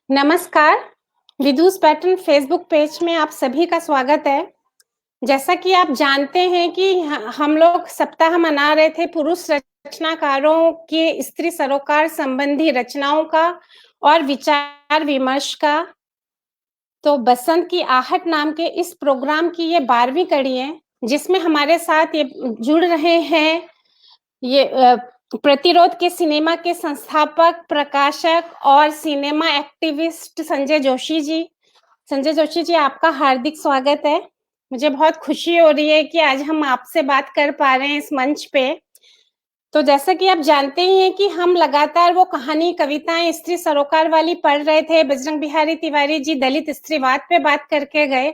नमस्कार, विदुष pattern Facebook page में आप सभी का स्वागत है। जैसा कि आप जानते हैं कि हम लोग सप्ताह मना रहे थे पुरुष रचनाकारों के स्त्री सरोकार संबंधी रचनाओं का और विचार-विमर्श का। तो बसंत की आहट नाम के इस प्रोग्राम की ये 12वीं कड़ी है, जिसमें हमारे साथ ये जुड़ रहे हैं ये प्रतिरोध के सिनेमा के संस्थापक, प्रकाशक और सिनेमा एक्टिविस्ट संजय जोशी जी। संजय जोशी जी, आपका हार्दिक स्वागत है। मुझे बहुत खुशी हो रही है कि आज हम आपसे बात कर पा रहे हैं इस मंच पे। तो जैसा कि आप जानते ही हैं कि हम लगातार वो कहानी, कविताएँ स्त्री सरोकार वाली पढ़ रहे थे। बजरंग बिहारी तिवारी जी दलित स्त्रीवाद पे बात करके गए।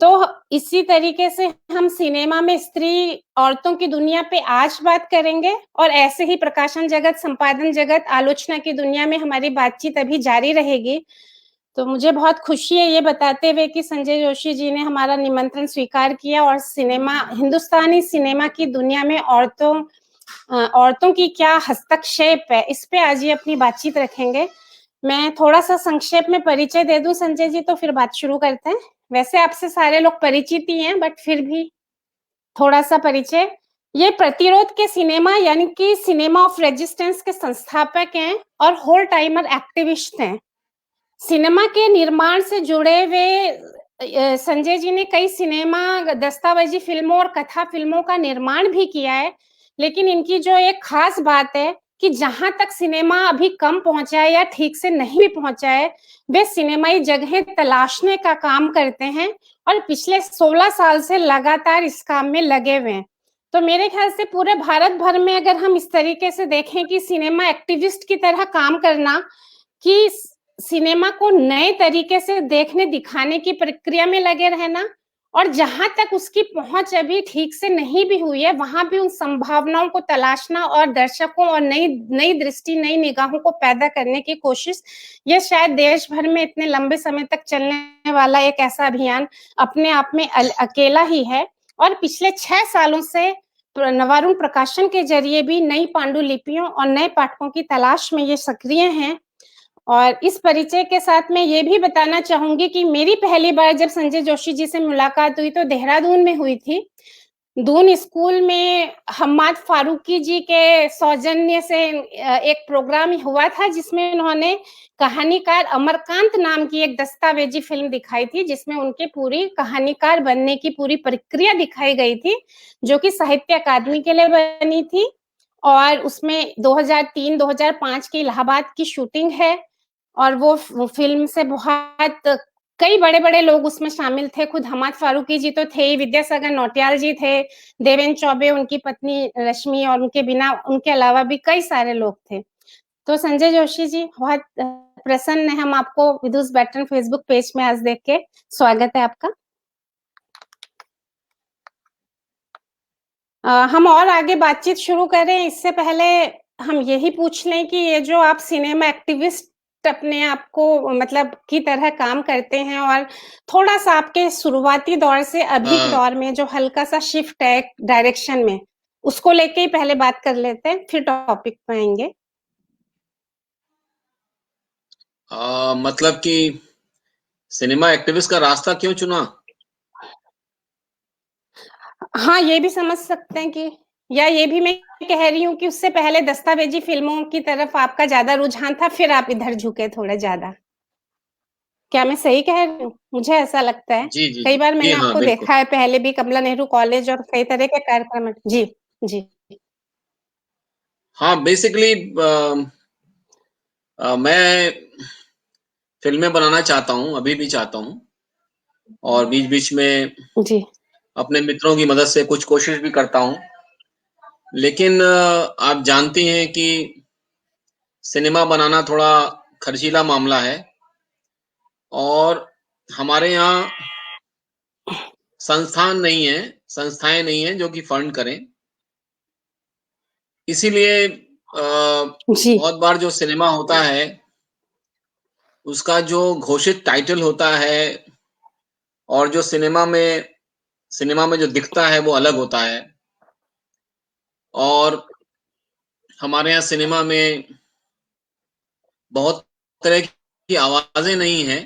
तो इसी तरीके से हम सिनेमा में स्त्री औरतों की दुनिया पे आज बात करेंगे और ऐसे ही प्रकाशन जगत, संपादन जगत, आलोचना की दुनिया में हमारी बातचीत अभी जारी रहेगी। तो मुझे बहुत खुशी है ये बताते हुए कि संजय जोशी जी ने हमारा निमंत्रण स्वीकार किया और हिंदुस्तानी सिनेमा की दुनिया में औरतों की क्या हस्तक्षेप है, इस पे आज ये अपनी बातचीत रखेंगे। मैं थोड़ा-सा संक्षेप में परिचय दे दूँ संजय जी, तो फिर बात शुरू करते हैं। वैसे आपसे सारे लोग परिचित ही हैं, बट फिर भी थोड़ा-सा परिचय। ये प्रतिरोध के सिनेमा यानी कि सिनेमा ऑफ रेजिस्टेंस के संस्थापक हैं और होल टाइमर एक्टिविस्ट हैं। सिनेमा के निर्माण से जुड़े हुए संजय जी ने कई सिनेमा, दस्तावेजी फ़िल्मों और कथा फ़िल्मों का निर्माण भी किया है। लेकिन इनकी जो एक ख़ास बात है कि जहाँ तक सिनेमा अभी कम पहुँचा है या ठीक से नहीं भी पहुँचा है, वे सिनेमाई जगहें तलाशने का काम करते हैं और पिछले 16 साल से लगातार इस काम में लगे हुए हैं। तो मेरे ख़्याल से पूरे भारत भर में अगर हम इस तरीके से देखें कि सिनेमा एक्टिविस्ट की तरह काम करना, कि सिनेमा को नए तरीके से देखने, दिखाने की प्रक्रिया में लगे रहना और जहाँ तक उसकी पहुँच अभी ठीक से नहीं भी हुई है, वहाँ भी उन संभावनाओं को तलाशना और दर्शकों और नई नई दृष्टि, नई निगाहों को पैदा करने की कोशिश, ये शायद देश भर में इतने लंबे समय तक चलने वाला एक ऐसा अभियान अपने आप में अकेला ही है। और पिछले 6 सालों से नवारुण प्रकाशन के ज़रिए भी नई पांडुलिपियों और नए पाठकों की तलाश में ये सक्रिय हैं। और इस परिचय के साथ मैं ये भी बताना चाहूँगी कि मेरी पहली बार जब संजय जोशी जी से मुलाकात हुई तो देहरादून में हुई थी। दून स्कूल में हम्माद फारूकी जी के सौजन्य से एक प्रोग्राम हुआ था जिसमें उन्होंने कहानीकार अमरकांत नाम की एक दस्तावेजी फ़िल्म दिखाई थी, जिसमें उनकी पूरी कहानीकार बनने की पूरी प्रक्रिया दिखाई गई थी, जो कि साहित्य अकादमी के लिए बनी थी और उसमें 2003-2005 की इलाहाबाद की शूटिंग है। और वो फ़िल्म से बहुत कई बड़े-बड़े लोग उसमें शामिल थे, खुद हम्माद फारूकी जी तो थे ही, विद्यासागर नौटियाल जी थे, देवेन चौबे, उनकी पत्नी रश्मि और उनके अलावा भी कई सारे लोग थे। तो संजय जोशी जी, बहुत प्रसन्न हैं हम आपको विदुष पैटर्न फेसबुक पेज में आज देख के। स्वागत है आपका। हम और आगे बातचीत शुरू करें इससे पहले हम यही पूछ लें कि ये जो आप सिनेमा एक्टिविस्ट अपने आप को मतलब की तरह काम करते हैं और थोड़ा-सा आपके शुरुआती दौर से अभी के हाँ। दौर में जो हल्का-सा शिफ्ट है डायरेक्शन में, उसको लेके ही पहले बात कर लेते हैं, फिर टॉपिक पे आएँगे। मतलब कि सिनेमा एक्टिविस्ट का रास्ता क्यों चुना? हाँ, ये भी समझ सकते हैं कि या ये भी मैं कह रही हूँ कि उससे पहले दस्तावेजी फ़िल्मों की तरफ आपका ज़्यादा रुझान था, फिर आप इधर झुके थोड़ा ज़्यादा। क्या मैं सही कह रही हूँ? मुझे ऐसा लगता है। जी, जी, कई जी। बार जी मैंने हाँ, आपको बिल्कुल। देखा है पहले भी कमला नेहरू कॉलेज और कई तरह के कार्यक्रम में जी, जी। हाँ, बेसिकली मैं फ़िल्में बनाना चाहता हूँ, अभी भी चाहता हूँ और बीच-बीच में जी, अपने मित्रों की मदद से कुछ कोशिश भी करता हूँ। लेकिन आप जानती हैं कि सिनेमा बनाना थोड़ा खर्चीला मामला है और हमारे यहाँ संस्थाएँ नहीं हैं जो कि फंड करें। इसीलिए जी, बहुत बार जो सिनेमा होता है, उसका जो घोषित टाइटल होता है और जो सिनेमा में जो दिखता है वो अलग होता है। और हमारे यहाँ सिनेमा में बहुत तरह की आवाज़ें नहीं हैं,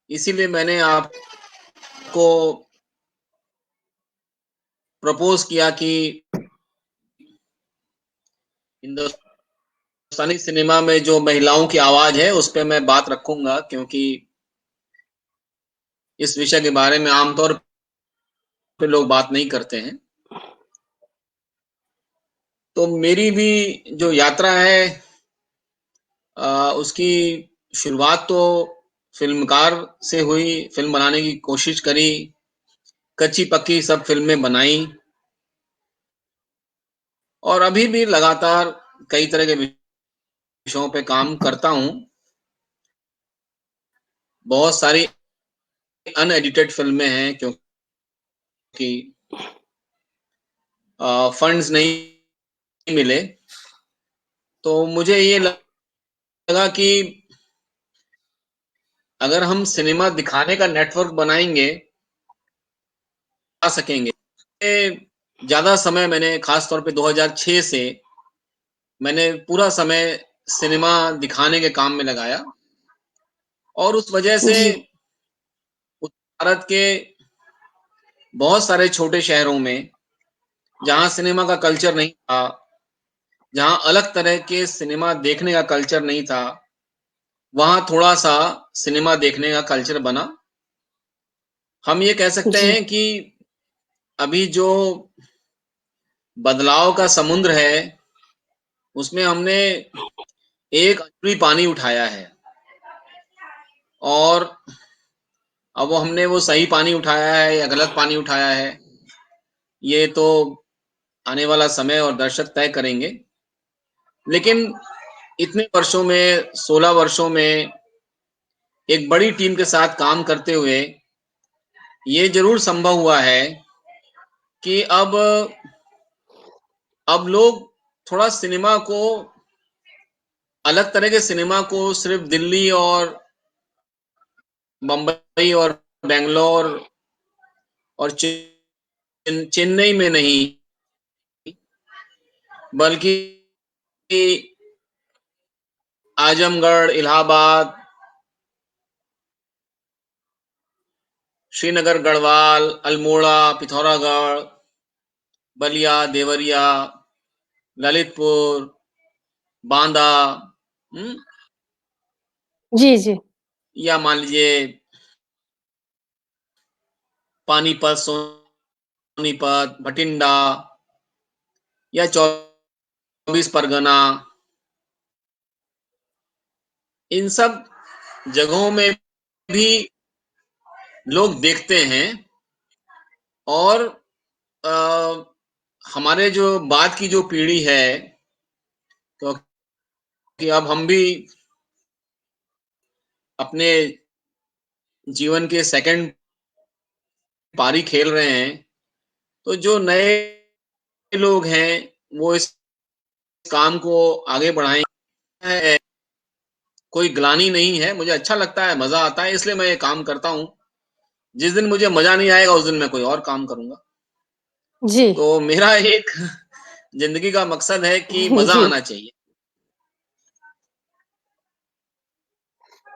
इसीलिए मैंने आपको प्रपोज़ किया कि हिंदुस्तानी सिनेमा में जो महिलाओं की आवाज़ है, उस पे मैं बात रखूँगा, क्योंकि इस विषय के बारे में आमतौर पे लोग बात नहीं करते हैं। तो मेरी भी जो यात्रा है, उसकी शुरुआत तो फ़िल्मकार से हुई, फ़िल्म बनाने की कोशिश करी, कच्ची-पक्की सब फ़िल्में बनाई और अभी भी लगातार कई तरह के विषयों पे काम करता हूँ। बहुत सारी अनएडिटेड फ़िल्में हैं, क्योंकि फंड्स नहीं मिले, तो मुझे ये लगा कि अगर हम सिनेमा दिखाने का नेटवर्क बनाएँगे, आ सकेंगे। ज़्यादा समय मैंने ख़ास तौर पे 2006 से मैंने पूरा समय सिनेमा दिखाने के काम में लगाया और उस वजह से जी, उत्तर भारत के बहुत सारे छोटे शहरों में, जहाँ सिनेमा का कल्चर नहीं था, जहाँ अलग तरह के सिनेमा देखने का कल्चर नहीं था, वहाँ थोड़ा-सा सिनेमा देखने का कल्चर बना। हम ये कह सकते जी, हैं कि अभी जो बदलाव का समुद्र है, उसमें हमने एक अंजुरी पानी उठाया है और अब वो हमने वो सही पानी उठाया है या गलत पानी उठाया है, ये तो आने वाला समय और दर्शक तय करेंगे। लेकिन इतने वर्षों में, 16 वर्षों में एक बड़ी टीम के साथ काम करते हुए ये ज़रूर संभव हुआ है कि अब लोग थोड़ा सिनेमा को, अलग तरह के सिनेमा को सिर्फ़ दिल्ली और बम्बई और बैंगलोर और चेन्नई में नहीं, बल्कि आजमगढ़, इलाहाबाद, श्रीनगर, गढ़वाल, अल्मोड़ा, पिथौरागढ़, बलिया, देवरिया, ललितपुर, बांदा, हुँ? जी, जी, या मान लीजिए पानीपत, सोनीपत, भटिंडा या 24 परगना, इन सब जगहों में भी लोग देखते हैं और अ, हमारे जो बाद की जो पीढ़ी है, क्योंकि अब हम भी अपने जीवन के सेकंड पारी खेल रहे हैं, तो जो नए लोग हैं, वो इस काम को आगे बढ़ाएँगे। कोई ग्लानि नहीं है, मुझे अच्छा लगता है, मज़ा आता है, इसलिए मैं ये काम करता हूँ। जिस दिन मुझे मज़ा नहीं आएगा, उस दिन मैं कोई और काम करूँगा। जी, तो मेरा एक ज़िंदगी का मकसद है कि मज़ा जी, आना चाहिए।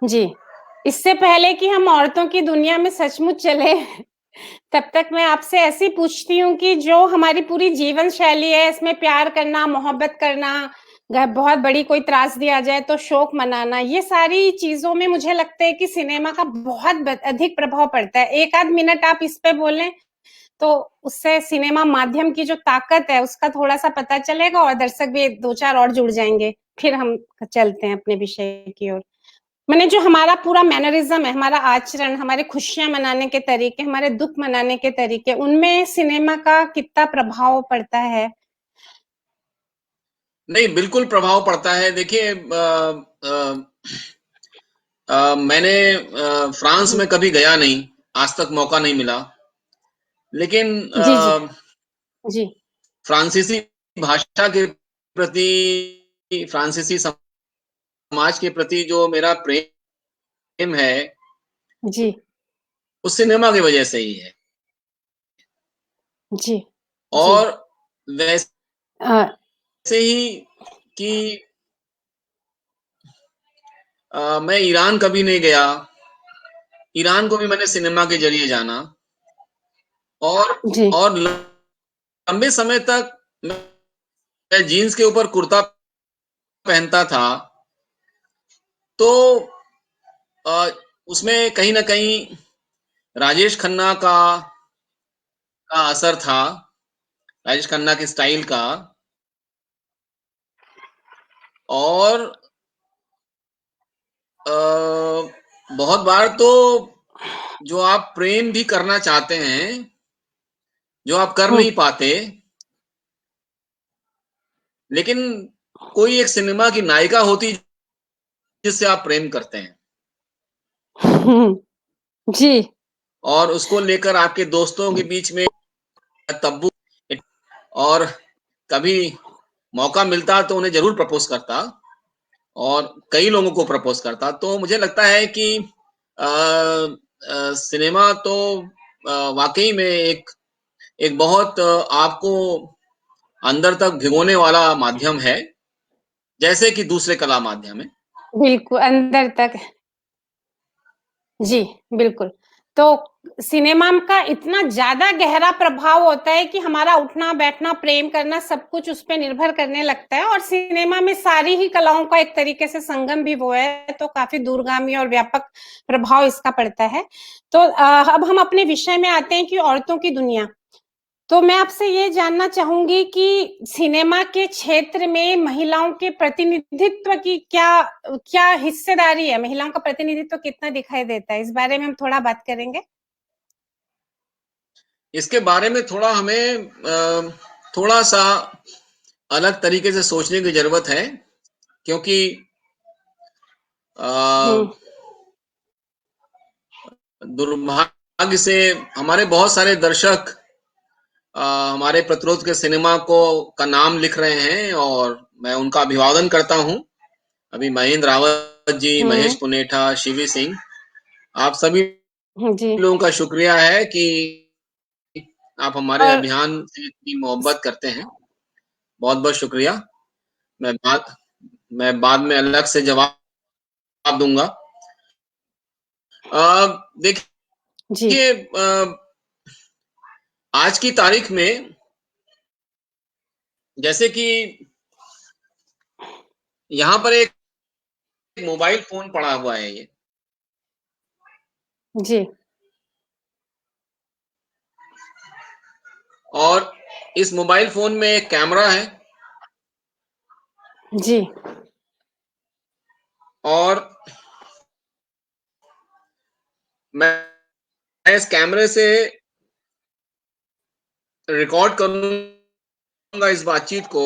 जी। इससे पहले कि हम औरतों की दुनिया में सचमुच चले, तब तक मैं आपसे ऐसे ही पूछती हूँ कि जो हमारी पूरी जीवन शैली है, इसमें प्यार करना, मोहब्बत करना, बहुत बड़ी कोई त्रासदी आ जाए तो शोक मनाना, ये सारी चीज़ों में मुझे लगता है कि सिनेमा का बहुत अधिक प्रभाव पड़ता है। 1 आध मिनट आप इस पे बोलें, तो उससे सिनेमा माध्यम की जो ताकत है, उसका थोड़ा-सा पता चलेगा और दर्शक भी 2-4 और जुड़ जाएँगे। फिर हम चलते हैं अपने विषय की ओर। माने जो हमारा पूरा मैनरिज़्म है, हमारा आचरण, हमारे खुशियाँ मनाने के तरीके, हमारे दुःख मनाने के तरीके, उनमें सिनेमा का कितना प्रभाव पड़ता है? नहीं, बिल्कुल प्रभाव पड़ता है। देखिए मैंने फ्रांस हुँ, में कभी गया नहीं, आज तक मौका नहीं मिला। लेकिन जी, जी, जी, फ्रांसीसी भाषा के प्रति, फ्रांसीसी समाज के प्रति जो मेरा प्रेम है, जी, उस सिनेमा की वजह से ही है। जी, जी। और वैसे अ, ही कि मैं ईरान कभी नहीं गया। ईरान को भी मैंने सिनेमा के ज़रिए जाना और जी। और लंबे समय तक मैं जीन्स के ऊपर कुर्ता पहनता था, तो अ, उसमें कहीं न कहीं राजेश खन्ना का असर था, राजेश खन्ना के स्टाइल का। और अ, बहुत बार तो जो आप प्रेम भी करना चाहते हैं, जो आप कर हुँ। नहीं पाते, लेकिन कोई एक सिनेमा की नायिका होती जिससे आप प्रेम करते हैं जी। और उसको लेकर आपके दोस्तों के बीच में तब्बू, और कभी मौका मिलता तो उन्हें ज़रूर प्रपोज़ करता और कई लोगों को प्रपोज़ करता। तो मुझे लगता है कि सिनेमा तो वाक़ई में एक एक बहुत आपको अंदर तक भिगोने वाला माध्यम है, जैसे कि दूसरे कला माध्यम हैं। बिल्कुल, अंदर तक। जी, बिल्कुल। तो सिनेमा का इतना ज़्यादा गहरा प्रभाव होता है कि हमारा उठना-बैठना, प्रेम करना सब कुछ उस पे निर्भर करने लगता है और सिनेमा में सारी ही कलाओं का एक तरीके से संगम भी वो है, तो काफ़ी दूरगामी और व्यापक प्रभाव इसका पड़ता है। तो अब हम अपने विषय में आते हैं कि औरतों की दुनिया। तो मैं आपसे ये जानना चाहूँगी कि सिनेमा के क्षेत्र में महिलाओं के प्रतिनिधित्व की क्या क्या हिस्सेदारी है? महिलाओं का प्रतिनिधित्व कितना दिखाई देता है? इस बारे में हम थोड़ा बात करेंगे? इसके बारे में थोड़ा हमें थोड़ा-सा अलग तरीके से सोचने की ज़रूरत है, क्योंकि अ, हुँ, दुर्भाग्य से हमारे बहुत सारे दर्शक हमारे प्रतिरोध के सिनेमा को का नाम लिख रहे हैं और मैं उनका अभिवादन करता हूँ। अभी महेंद्र रावत जी, महेश हुँ, पुनेठा, शिवी सिंह, आप सभी हुँ, जी। लोगों का शुक्रिया है कि आप हमारे और अभियान से इतनी स मोहब्बत करते हैं। बहुत-बहुत शुक्रिया। मैं बाद मैं बाद में अलग से जवाब दूँगा। देखिए, जी, आज की तारीख में जैसे कि यहाँ पर एक मोबाइल फ़ोन पड़ा हुआ है ये, जी, और इस मोबाइल फ़ोन में एक कैमरा है जी, और मैं इस कैमरे से रिकॉर्ड करूँगा इस बातचीत को,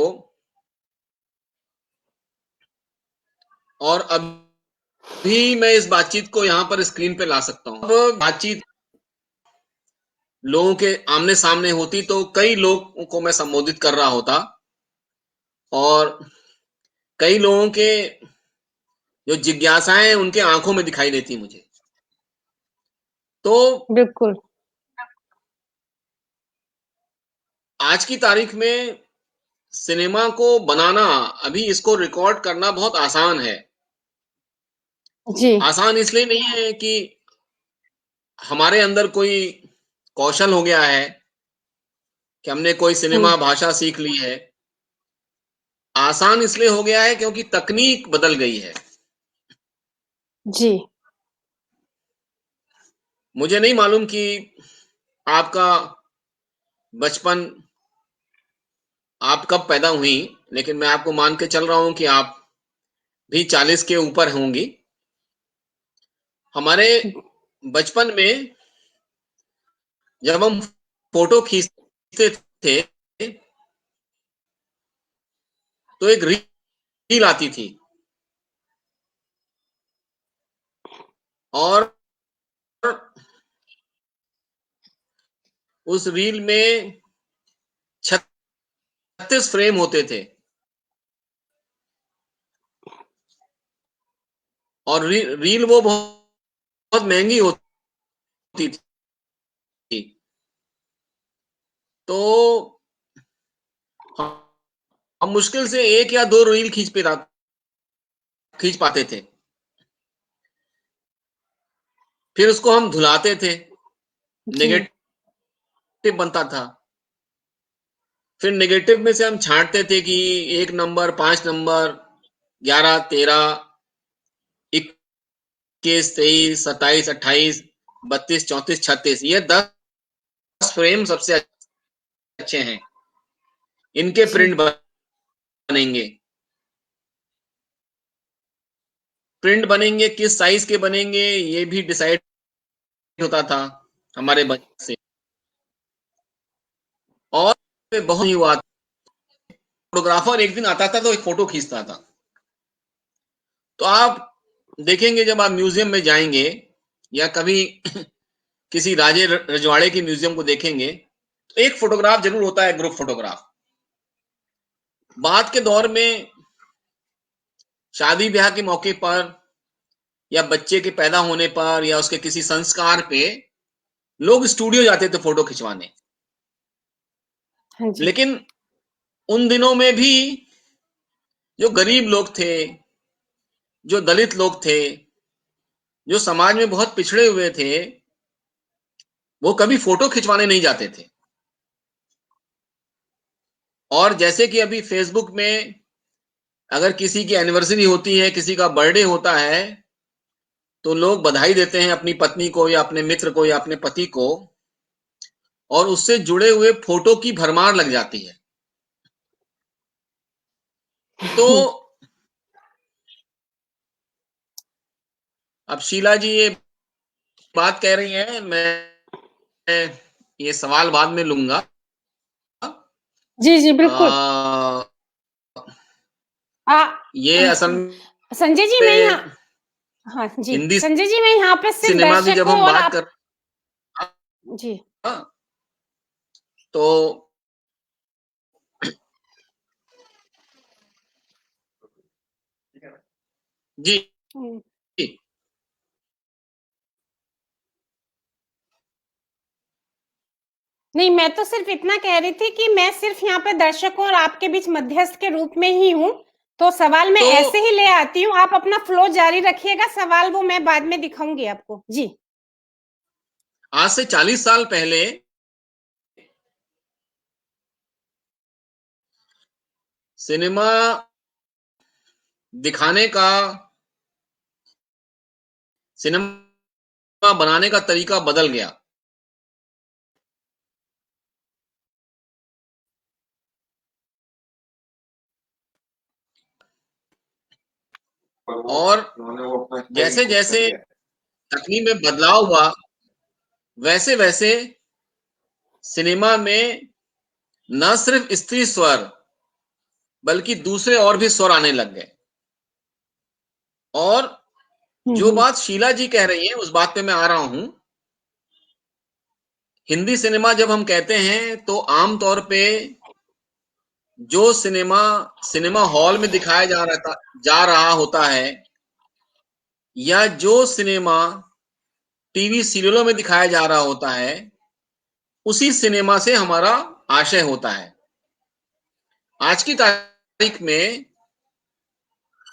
और अभी मैं इस बातचीत को यहाँ पर स्क्रीन पे ला सकता हूँ। अब बातचीत लोगों के आमने-सामने होती तो कई लोगों को मैं संबोधित कर रहा होता और कई लोगों के जो जिज्ञासाएँ हैं उनके आँखों में दिखाई देती मुझे। तो बिल्कुल। आज की तारीख में सिनेमा को बनाना, अभी इसको रिकॉर्ड करना बहुत आसान है। जी, आसान इसलिए नहीं है कि हमारे अंदर कोई कौशल हो गया है, कि हमने कोई हुँ, सिनेमा भाषा सीख ली है। आसान इसलिए हो गया है क्योंकि तकनीक बदल गई है। जी, मुझे नहीं मालूम कि आपका बचपन, आप कब पैदा हुई, लेकिन मैं आपको मान के चल रहा हूँ कि आप भी 40 के ऊपर होंगी। हमारे बचपन में जब हम फ़ोटो खींचते थे, तो एक रील आती थी और उस रील में 36 फ्रेम होते थे और रील वो बहुत महँगी होती थी। तो हम मुश्किल से 1 या 2 रील खींच पाते थे। फिर उसको हम धुलाते थे, जी। नेगेटिव बनता था। फिर नेगेटिव में से हम छांटते थे कि 1 नंबर, 5 नंबर, 11, 13, 21, 23, 27, 28, 32, 34, 36, ये 10 फ्रेम सबसे अच्छे हैं। इनके जी। प्रिंट बनेंगे। प्रिंट बनेंगे, किस साइज के बनेंगे ये भी डिसाइड होता था हमारे बजट से। और बहुत ही हुआ, फोटोग्राफर एक दिन आता था तो एक फोटो खींचता था। तो आप देखेंगे जब आप म्यूजियम में जाएंगे या कभी किसी राजे रजवाड़े की म्यूजियम को देखेंगे तो एक फोटोग्राफ जरूर होता है, ग्रुप फोटोग्राफ। बाद के दौर में शादी ब्याह के मौके पर या बच्चे के पैदा होने पर या उसके किसी संस्कार पे लोग स्टूडियो जाते थे फोटो खिंचवाने। हाँ जी। लेकिन उन दिनों में भी जो गरीब लोग थे, जो दलित लोग थे, जो समाज में बहुत पिछड़े हुए थे, वो कभी फोटो खिंचवाने नहीं जाते थे। और जैसे कि अभी फेसबुक में अगर किसी की एनिवर्सरी होती है, किसी का बर्थडे होता है, तो लोग बधाई देते हैं अपनी पत्नी को या अपने मित्र को या अपने पति को, और उससे जुड़े हुए फोटो की भरमार लग जाती है। तो अब शीला जी ये बात कह रही हैं, मैं ये सवाल बाद में लूंगा। जी, जी, बिल्कुल। आ, आ ये असल संजय जी, मैं यहाँ में हाँ जी, हिंदी संजय जी, मैं यहाँ पे सिर्फ़ सिनेमा की जब दर्शकों हम और बात आप कर, जी। तो जी, हुँ। जी, नहीं, मैं तो सिर्फ़ इतना कह रही थी कि मैं सिर्फ़ यहाँ पे दर्शकों और आपके बीच मध्यस्थ के रूप में ही हूँ, तो सवाल मैं तो ऐसे ही ले आती हूँ, आप अपना फ्लो जारी रखिएगा, सवाल वो मैं बाद में दिखाऊँगी आपको। जी। आज से 40 साल पहले सिनेमा दिखाने का, सिनेमा बनाने का तरीका बदल गया। और जैसे जैसे तकनीक में बदलाव हुआ, वैसे वैसे सिनेमा में न सिर्फ स्त्री स्वर बल्कि दूसरे और भी स्वर आने लग गए। और हुँ, जो हुँ। बात शीला जी कह रही हैं उस बात पे मैं आ रहा हूं। हिंदी सिनेमा जब हम कहते हैं तो आम तौर पे जो सिनेमा सिनेमा हॉल में दिखाया जा रहा होता है, या जो सिनेमा टीवी सीरियलों में दिखाया जा रहा होता है, उसी सिनेमा से हमारा आशय होता है। आज की तारीख में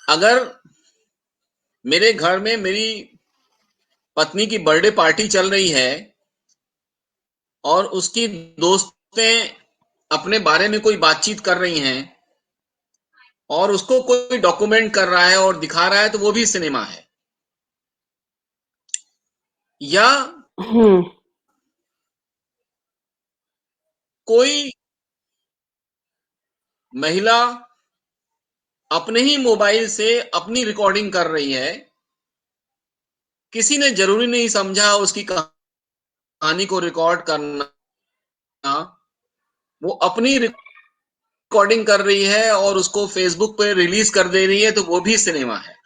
अगर मेरे घर में मेरी पत्नी की बर्थडे पार्टी चल रही है और उसकी दोस्तें अपने बारे में कोई बातचीत कर रही हैं और उसको कोई डॉक्यूमेंट कर रहा है और दिखा रहा है, तो वो भी सिनेमा है। या हुँ। कोई महिला अपने ही मोबाइल से अपनी रिकॉर्डिंग कर रही है, किसी ने जरूरी नहीं समझा उसकी कहानी को रिकॉर्ड करना, वो अपनी रिकॉर्डिंग कर रही है और उसको फेसबुक पे रिलीज कर दे रही है, तो वो भी सिनेमा है।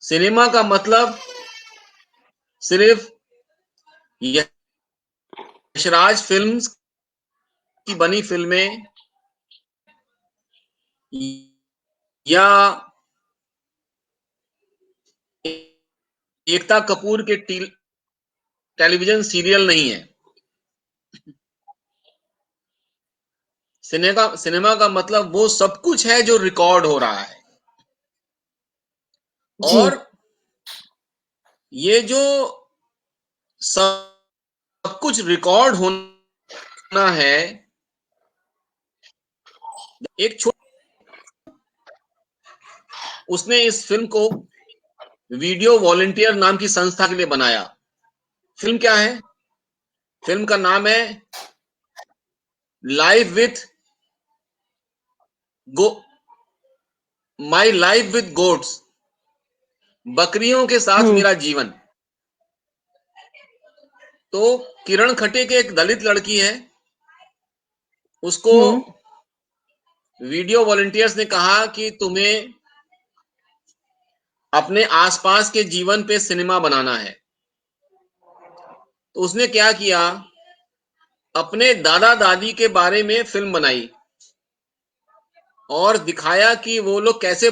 सिनेमा का मतलब सिर्फ यशराज फिल्म्स की बनी फिल्में या एकता कपूर के टेलीविजन सीरियल नहीं है। सिनेमा का मतलब वो सब कुछ है जो रिकॉर्ड हो रहा है। जी। और ये जो सब कुछ रिकॉर्ड होना है, एक उसने इस फिल्म को वीडियो वॉलंटियर नाम की संस्था के लिए बनाया। फिल्म क्या है? फिल्म का नाम है life with go my life with goats, बकरियों के साथ मेरा जीवन। तो किरण खट्टेक एक दलित लड़की है, उसको वीडियो वॉलंटियर्स ने कहा कि तुम्हें अपने आसपास के जीवन पे सिनेमा बनाना है। तो उसने क्या किया, अपने दादा दादी के बारे में फिल्म बनाई और दिखाया कि वो लोग कैसे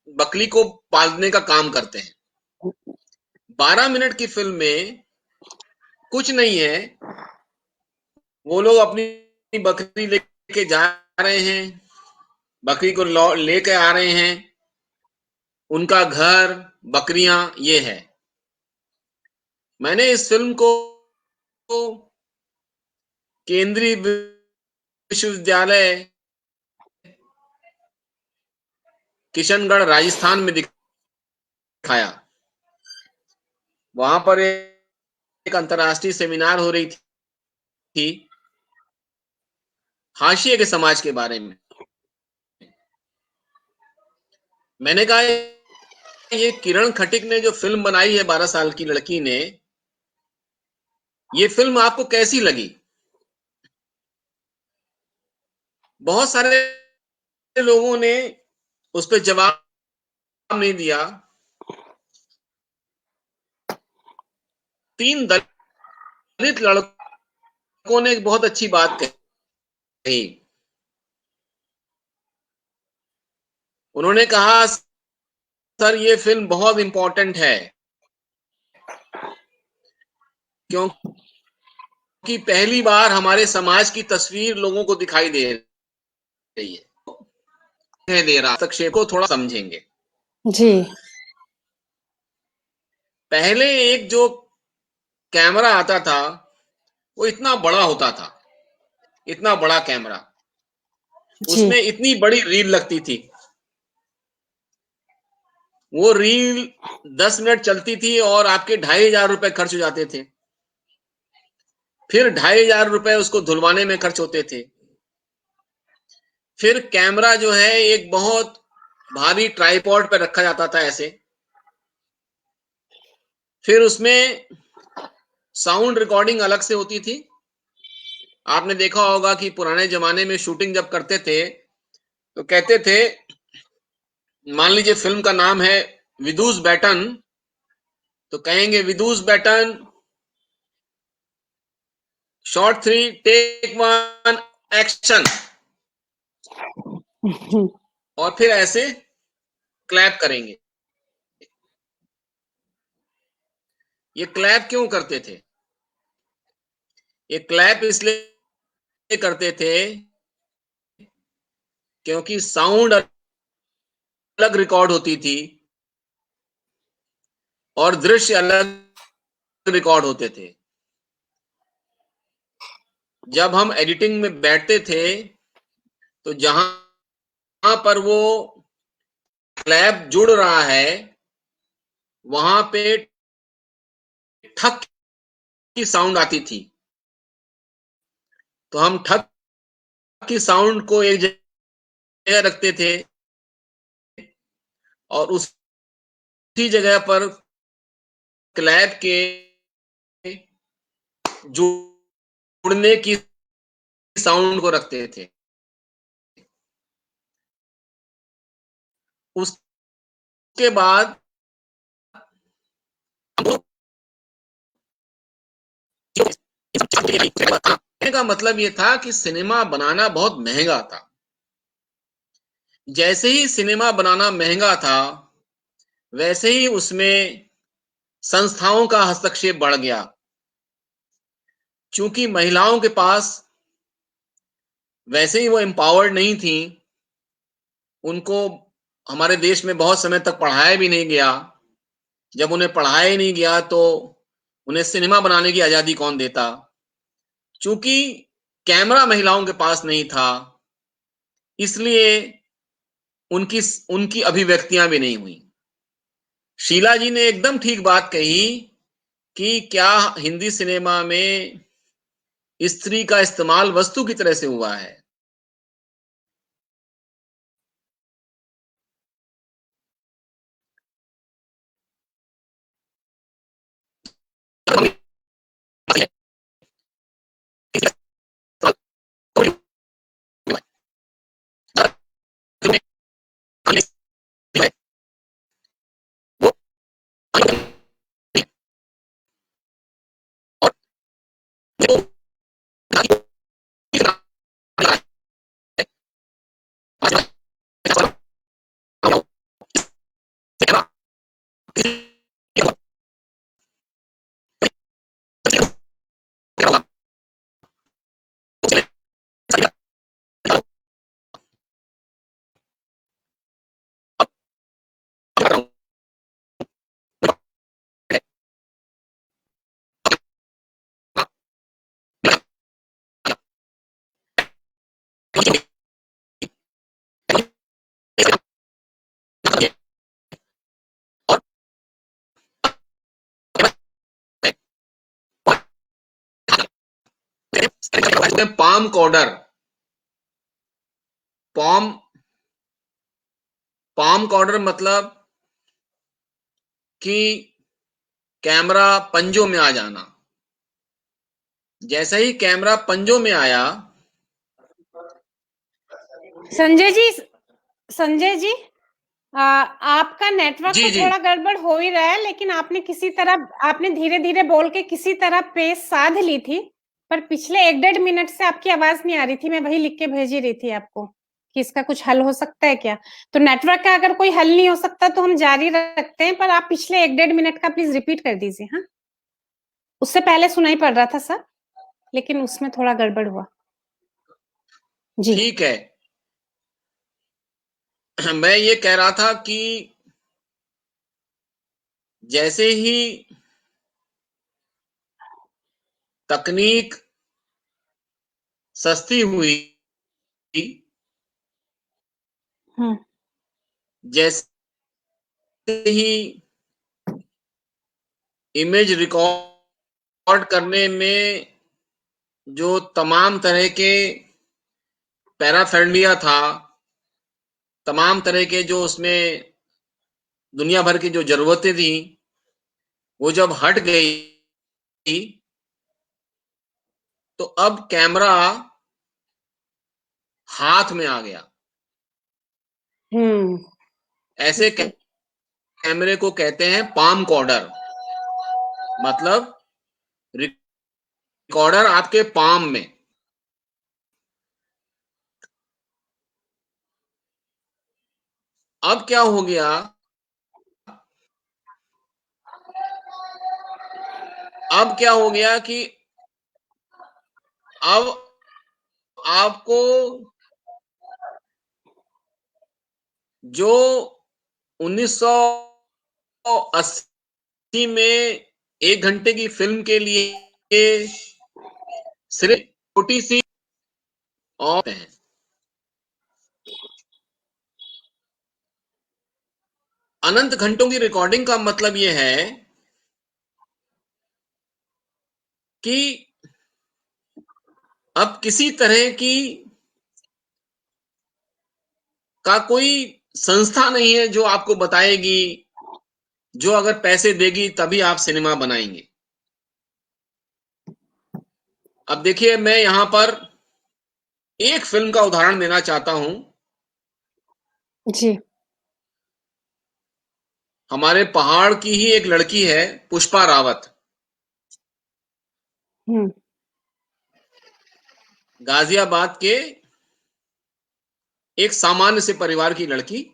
बकरी को पालने का काम करते हैं। 12 मिनट की फिल्म में कुछ नहीं है, वो लोग अपनी बकरी लेके जा रहे हैं, बकरी को लेके आ रहे हैं, उनका घर, बकरियां, ये है। मैंने इस फिल्म को केंद्रीय विश्वविद्यालय किशनगढ़ राजस्थान में दिखाया। वहां पर एक अंतर्राष्ट्रीय सेमिनार हो रही थी हाशिए के समाज के बारे में। मैंने कहा ये किरण खट्टेक ने जो फिल्म बनाई है 12 साल की लड़की ने, ये फिल्म आपको कैसी लगी? बहुत सारे लोगों ने उस पर जवाब नहीं दिया। 3 दलित लड़कों ने एक बहुत अच्छी बात कही। उन्होंने कहा सर ये फिल्म बहुत इंपॉर्टेंट है, क्योंकि पहली बार हमारे समाज की तस्वीर लोगों को दिखाई दे रही है। दे रहा संक्षेप को थोड़ा समझेंगे जी। पहले एक जो कैमरा आता था वो इतना बड़ा होता था, इतना बड़ा कैमरा, उसमें इतनी बड़ी रील लगती थी। वो रील 10 मिनट चलती थी और आपके 2,500 रुपए खर्च हो जाते थे। फिर 2,500 रुपए उसको धुलवाने में खर्च होते थे। फिर कैमरा जो है एक बहुत भारी ट्राइपॉड पर रखा जाता था ऐसे। फिर उसमें साउंड रिकॉर्डिंग अलग से होती थी। आपने देखा होगा कि पुराने जमाने में शूटिंग जब करते थे तो कहते थे, मान लीजिए फिल्म का नाम है विदुष बैटन, तो कहेंगे विदुष बैटन शॉट 3 टेक 1 एक्शन, और फिर ऐसे क्लैप करेंगे। ये क्लैप क्यों करते थे? ये क्लैप इसलिए करते थे क्योंकि साउंड अलग रिकॉर्ड होती थी और दृश्य अलग रिकॉर्ड होते थे। जब हम एडिटिंग में बैठते थे तो जहां पर वो क्लैप जुड़ रहा है वहां पे ठक की साउंड आती थी, तो हम ठक की साउंड को एक जगह रखते थे और उसी जगह पर क्लैप के जुड़ने की साउंड को रखते थे। उसके बाद का मतलब ये था कि सिनेमा बनाना बहुत महंगा था। जैसे ही सिनेमा बनाना महंगा था वैसे ही उसमें संस्थाओं का हस्तक्षेप बढ़ गया। चूंकि महिलाओं के पास वैसे ही वो एम्पावर्ड नहीं थी, उनको हमारे देश में बहुत समय तक पढ़ाया भी नहीं गया, जब उन्हें पढ़ाया ही नहीं गया तो उन्हें सिनेमा बनाने की आज़ादी कौन देता? चूँकि कैमरा महिलाओं के पास नहीं था, इसलिए उनकी उनकी अभिव्यक्तियाँ भी नहीं हुईं। शीला जी ने एकदम ठीक बात कही कि क्या हिंदी सिनेमा में स्त्री का इस्तेमाल वस्तु की तरह से हुआ है? पाम कॉर्डर, पॉम पाम कॉर्डर मतलब कि कैमरा पंजों में आ जाना। जैसे ही कैमरा पंजों में आया, संजय जी, आपका नेटवर्क जी तो जी, थोड़ा गड़बड़ हो ही रहा है, लेकिन आपने धीरे-धीरे बोल के किसी तरह पेस साध ली थी, पर पिछले 1 डेढ़ मिनट से आपकी आवाज़ नहीं आ रही थी। मैं वही लिख के भेज ही रही थी आपको कि इसका कुछ हल हो सकता है क्या? तो नेटवर्क का अगर कोई हल नहीं हो सकता तो हम जारी रखते हैं, पर आप पिछले 1 डेढ़ मिनट का प्लीज़ रिपीट कर दीजिए, हाँ? उससे पहले सुनाई पड़ रहा था सब, लेकिन उसमें थोड़ा गड़बड़ हुआ। जी। ठीक है। मैं ये कह रहा था कि जैसे ही तकनीक सस्ती हुई, हुँ। जैसे ही इमेज रिकॉर्ड करने में जो तमाम तरह के पैराफर्नालिया था, तमाम तरह के जो उसमें दुनिया भर की जो ज़रूरतें थी, वो जब हट गई, तो अब कैमरा हाथ में आ गया। हुँ। ऐसे कैमरे को कहते हैं पाम कॉर्डर, मतलब रिकॉर्डर आपके पाम में। अब क्या हो गया, अब क्या हो गया कि अब आपको जो 1980 में 1 घंटे की फ़िल्म के लिए सिर्फ़ छोटी-सी और है। अनंत घंटों की रिकॉर्डिंग का मतलब ये है कि अब किसी तरह की का कोई संस्था नहीं है जो आपको बताएगी, जो अगर पैसे देगी तभी आप सिनेमा बनाएँगे। अब देखिए, मैं यहाँ पर एक फ़िल्म का उदाहरण देना चाहता हूँ। जी। हमारे पहाड़ की ही एक लड़की है, पुष्पा रावत। हुँ। गाज़ियाबाद के एक सामान्य से परिवार की लड़की।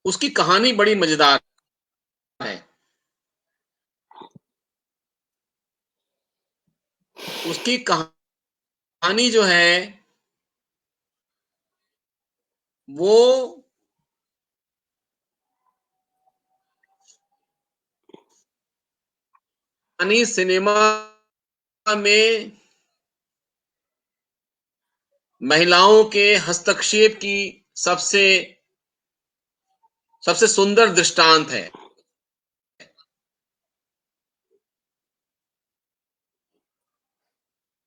उसकी कहानी बड़ी मज़ेदार है। उसकी कहानी जो है, वो सिनेमा में महिलाओं के हस्तक्षेप की सबसे सबसे सुंदर दृष्टांत है।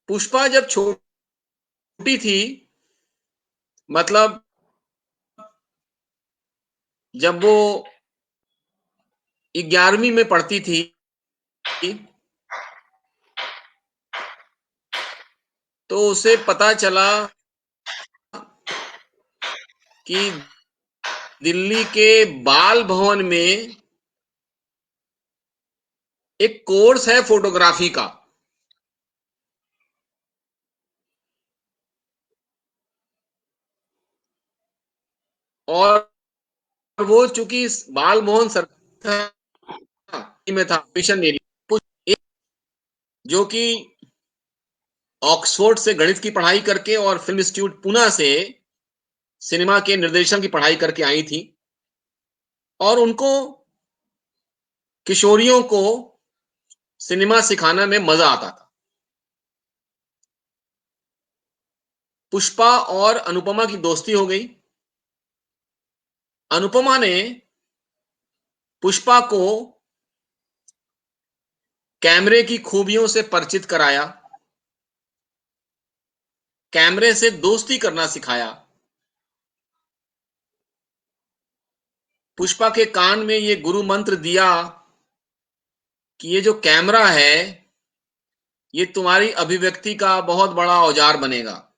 पुष्पा जब छोटी थी, मतलब जब वो 11वीं में पढ़ती थी, तो उसे पता चला कि दिल्ली के बाल भवन में एक कोर्स है फोटोग्राफी का। और वो चूंकि बाल भवन सरकार में था, मिशन ले लिया, जो कि ऑक्सफोर्ड से गणित की पढ़ाई करके और फिल्म इंस्टीट्यूट पुणे से सिनेमा के निर्देशन की पढ़ाई करके आई थी, और उनको किशोरियों को सिनेमा सिखाना में मजा आता था। पुष्पा और अनुपमा की दोस्ती हो गई। अनुपमा ने पुष्पा को कैमरे की खूबियों से परिचित कराया, कैमरे से दोस्ती करना सिखाया। पुष्पा के कान में ये गुरु मंत्र दिया कि ये जो कैमरा है, ये तुम्हारी अभिव्यक्ति का बहुत बड़ा औजार बनेगा।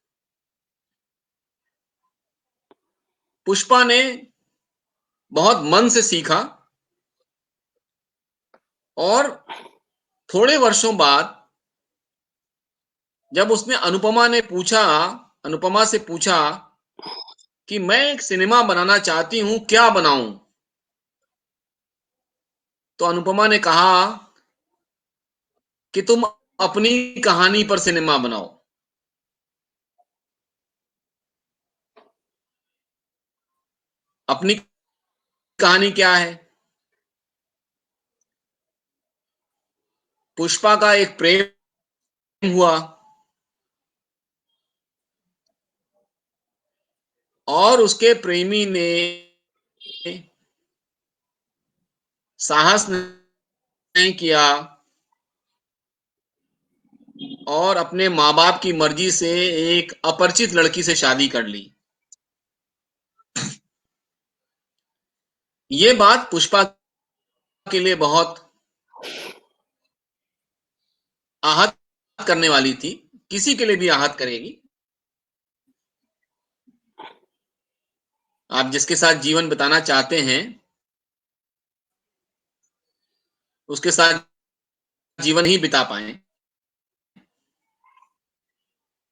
पुष्पा ने बहुत मन से सीखा, और थोड़े वर्षों बाद जब उसने अनुपमा से पूछा कि मैं एक सिनेमा बनाना चाहती हूं, क्या बनाऊं, तो अनुपमा ने कहा कि तुम अपनी कहानी पर सिनेमा बनाओ। अपनी कहानी क्या है? पुष्पा का एक प्रेम हुआ, और उसके प्रेमी ने साहस नहीं किया और अपने माँ बाप की मर्जी से एक अपरिचित लड़की से शादी कर ली। ये बात पुष्पा के लिए बहुत आहत करने वाली थी, किसी के लिए भी आहत करेगी। आप जिसके साथ जीवन बिताना चाहते हैं, उसके साथ जीवन ही बिता पाए,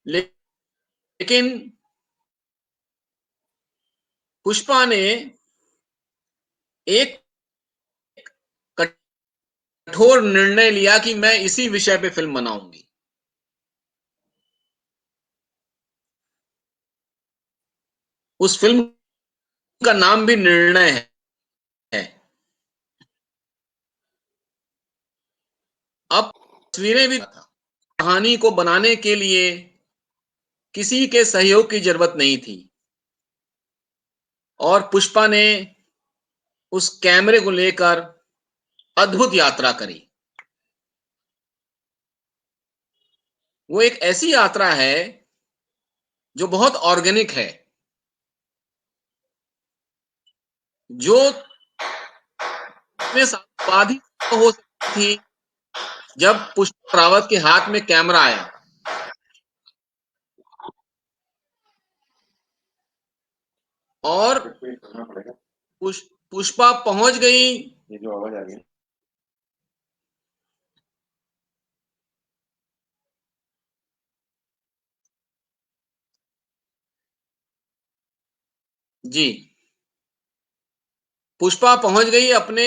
लेकिन पुष्पा ने एक कठोर निर्णय लिया कि मैं इसी विषय पे फिल्म बनाऊंगी। उस फिल्म का नाम भी निर्णय है। अब तस्वीरें भी था। कहानी को बनाने के लिए किसी के सहयोग की जरूरत नहीं थी, और पुष्पा ने उस कैमरे को लेकर अद्भुत यात्रा करी। वो एक ऐसी यात्रा है जो बहुत ऑर्गेनिक है, जो इतने साल बाद ही हो सकती थी जब पुष्पा रावत के हाथ में कैमरा आया। और पुष्पा पहुंच गई। ये जो आवाज आ रही है, जी, पुष्पा पहुंच गई अपने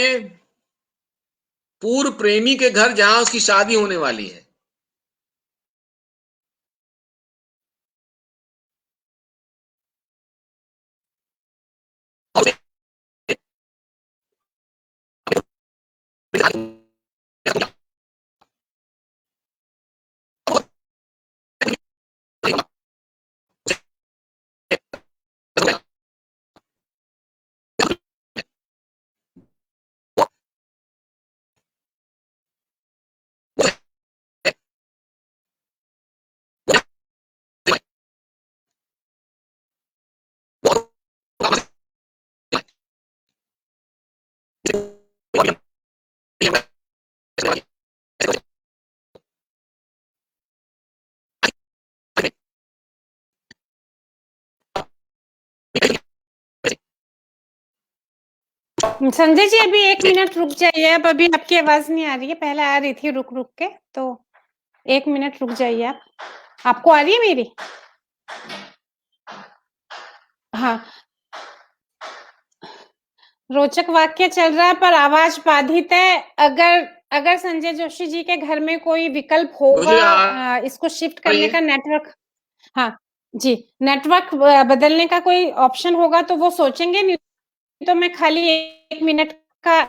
पूर्व प्रेमी के घर, जहां उसकी शादी होने वाली है। संजय जी अभी 1 मिनट रुक जाइए, अब अभी आपकी आवाज़ नहीं आ रही है, पहले आ रही थी रुक-रुक के, तो 1 मिनट रुक जाइए आप। आपको आ रही है मेरी? हाँ। रोचक वाक्य चल रहा है पर आवाज़ बाधित है। अगर संजय जोशी जी के घर में कोई विकल्प मुझे होगा इसको शिफ्ट रही करने है। का नेटवर्क हाँ, जी, नेटवर्क बदलने का कोई ऑप्शन होगा तो वो सोचेंगे, नहीं तो मैं खाली 1 मिनट का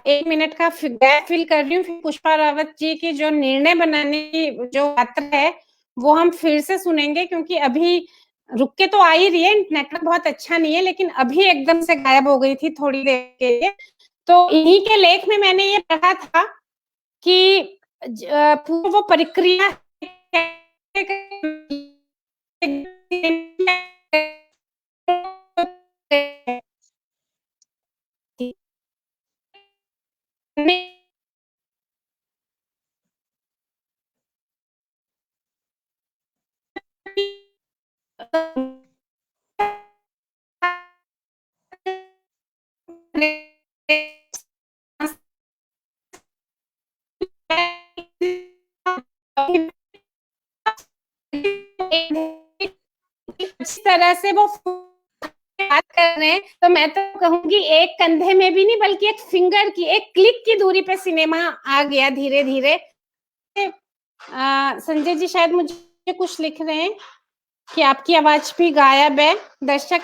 गैप फ़िल कर रही हूँ, फिर पुष्पा रावत जी की जो निर्णय बनाने की जो यात्रा है, वो हम फिर से सुनेंगे क्योंकि अभी रुक के तो आ ही रही है, नेटवर्क बहुत अच्छा नहीं है, लेकिन अभी एकदम से गायब हो गई थी थोड़ी देर के लिए। तो इन्हीं के लेख में मैंने ये पढ़ा था कि पूर्व वो प्रक्रिया इस तरह से वो बात कर रहे हैं, तो मैं तो कहूँगी एक कंधे में भी नहीं बल्कि एक फिंगर की, एक क्लिक की दूरी पे सिनेमा आ गया धीरे-धीरे। संजय जी शायद मुझे कुछ लिख रहे हैं कि आपकी आवाज़ भी गायब है। दर्शक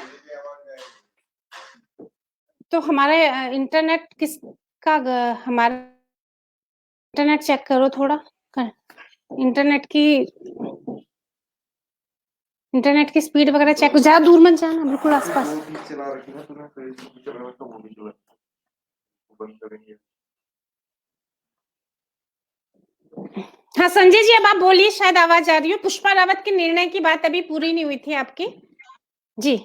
तो हमारा इंटरनेट किसका हमारा इंटरनेट चेक करो थोड़ा। इंटरनेट की स्पीड वगैरह चेक ज़्यादा दूर मत जाना, बिल्कुल आस-पास। हाँ, संजय जी अब आप बोलिए, शायद आवाज़ आ रही हो। पुष्पा रावत के निर्णय की बात अभी पूरी नहीं हुई थी आपकी। जी।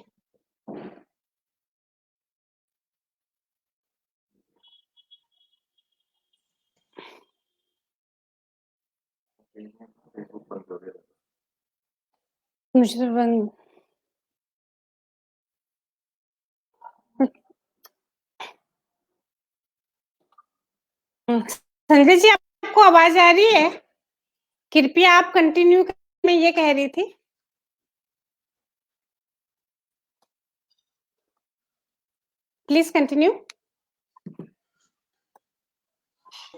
मुझे तो बंद संजय जी आपको आवाज़ आ रही है? कृपया आप कंटिन्यू मैं ये कह रही थी। Please continue.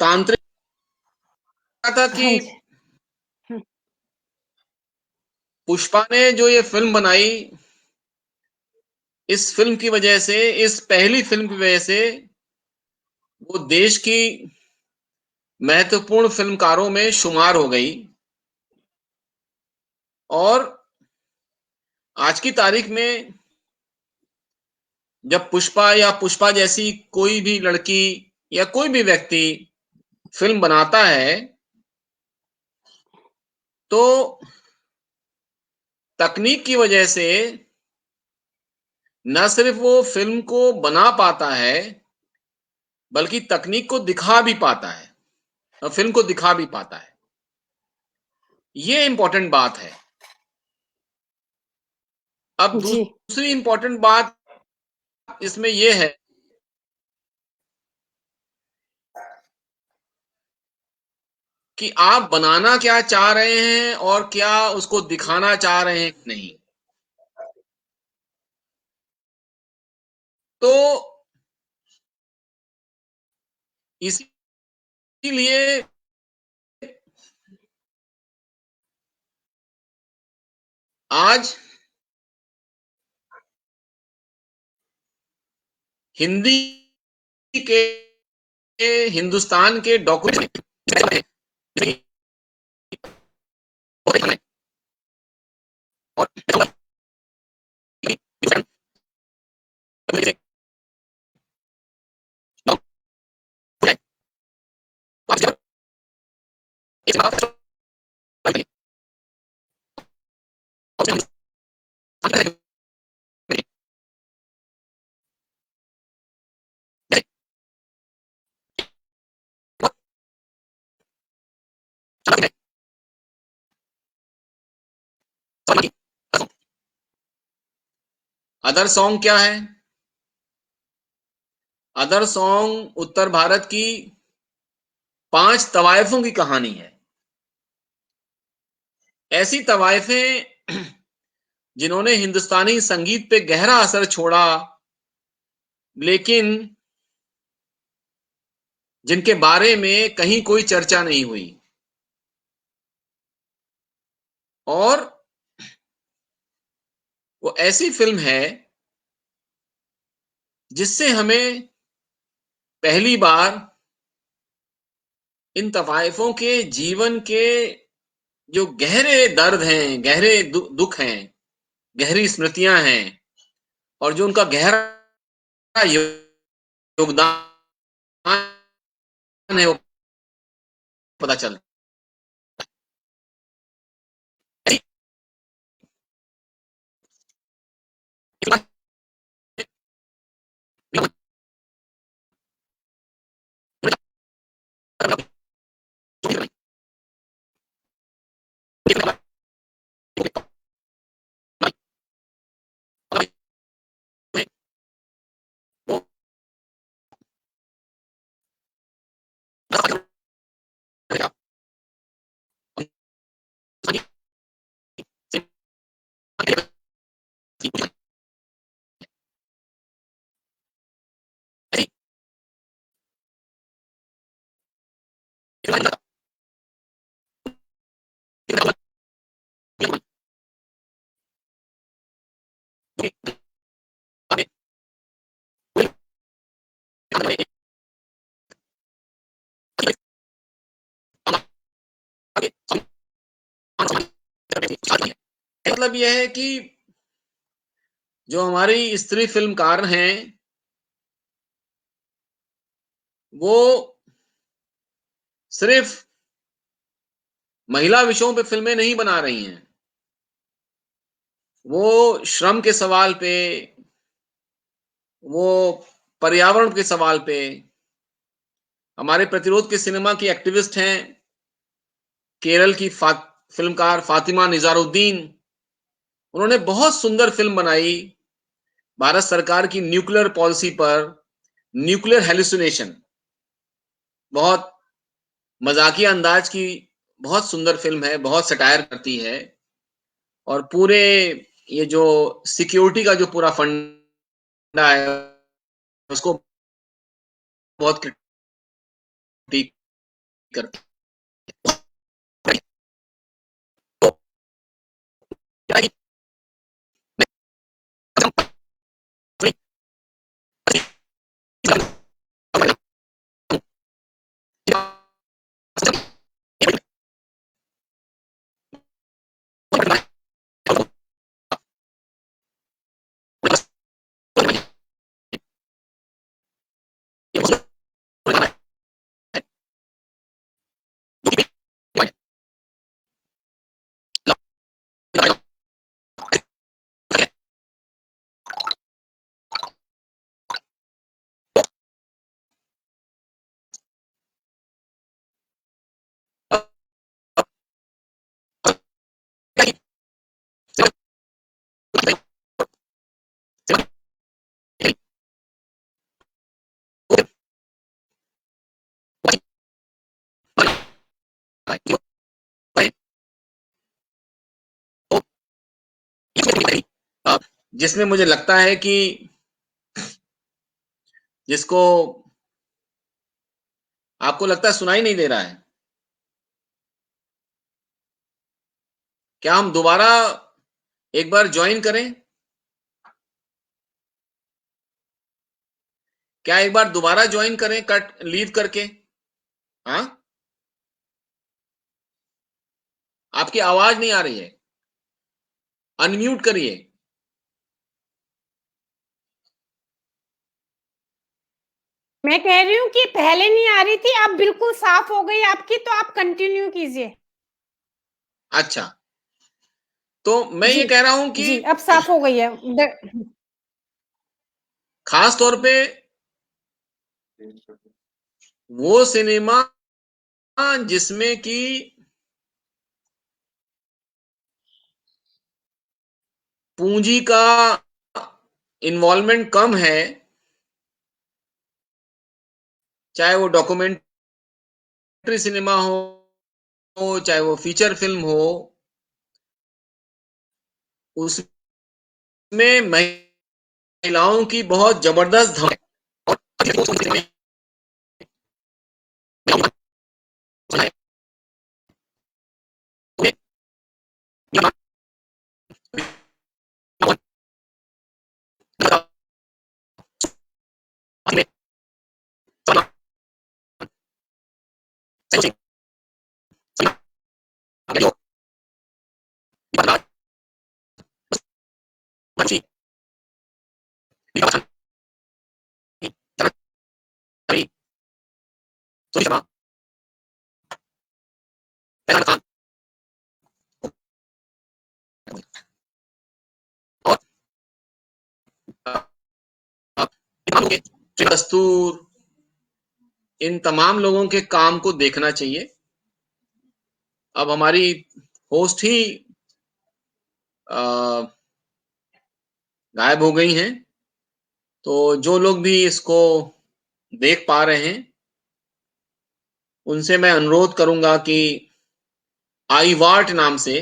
तांत्रिक था कि हाँ जी। पुष्पा ने जो ये फ़िल्म बनाई, इस फ़िल्म की वजह से, इस पहली फ़िल्म की वजह से वो देश की महत्वपूर्ण फ़िल्मकारों में शुमार हो गई। और आज की तारीख में जब पुष्पा या पुष्पा जैसी कोई भी लड़की या कोई भी व्यक्ति फ़िल्म बनाता है, तो तकनीक की वजह से न सिर्फ वो फ़िल्म को बना पाता है, बल्कि तकनीक को दिखा भी पाता है, फ़िल्म को दिखा भी पाता है। ये इम्पोर्टेंट बात है। अब जी। दूसरी इम्पोर्टेंट बात इसमें ये है कि आप बनाना क्या चाह रहे हैं और क्या उसको दिखाना चाह रहे हैं नहीं। तो इसीलिए आज हिंदी के हिंदुस्तान के डॉक्यूमेंट अदर सॉन्ग क्या है? अदर सॉन्ग उत्तर भारत की 5 तवायफों की कहानी है। ऐसी तवायफें जिन्होंने हिंदुस्तानी संगीत पे गहरा असर छोड़ा, लेकिन जिनके बारे में कहीं कोई चर्चा नहीं हुई। और वो ऐसी फिल्म है जिससे हमें पहली बार इन तवायफों के जीवन के जो गहरे दर्द हैं, गहरे दुख हैं, गहरी स्मृतियां हैं, और जो उनका गहरा योगदान है, वो पता चलता मतलब यह है कि जो हमारी स्त्री फिल्मकार हैं, वो सिर्फ महिला विषयों पे फिल्में नहीं बना रही हैं। वो श्रम के सवाल पे, वो पर्यावरण के सवाल पे, हमारे प्रतिरोध के सिनेमा की एक्टिविस्ट हैं। केरल की फिल्मकार फातिमा निजारुद्दीन, उन्होंने बहुत सुंदर फिल्म बनाई भारत सरकार की न्यूक्लियर पॉलिसी पर, न्यूक्लियर हेलुसिनेशन। बहुत मजाकिया अंदाज की बहुत सुंदर फिल्म है, बहुत सटायर करती है, और पूरे ये जो सिक्योरिटी का जो पूरा फंडा है, उसको बहुत क्रिटिक करती है। जिसमें मुझे लगता है कि जिसको आपको लगता है सुनाई नहीं दे रहा है, क्या हम दोबारा एक बार ज्वाइन करें? क्या एक बार दोबारा ज्वाइन करें कट लीव करके? हाँ, आपकी आवाज नहीं आ रही है, अनम्यूट करिए। मैं कह रही हूँ कि पहले नहीं आ रही थी, अब बिल्कुल साफ हो गई आपकी, तो आप कंटिन्यू कीजिए। अच्छा, तो मैं जी ये कह रहा हूं कि जी, अब साफ हो गई है। खास तौर पे वो सिनेमा जिसमें कि पूंजी का इन्वॉल्वमेंट कम है, चाहे वो डॉक्यूमेंट्री सिनेमा हो, चाहे वो फीचर फिल्म हो, उसमें महिलाओं की बहुत जबरदस्त धमक है। दस्तूर, इन तमाम लोगों के काम को देखना चाहिए। अब हमारी होस्ट ही गायब हो गई हैं, तो जो लोग भी इसको देख पा रहे हैं, उनसे मैं अनुरोध करूंगा कि आईवार्ट नाम से,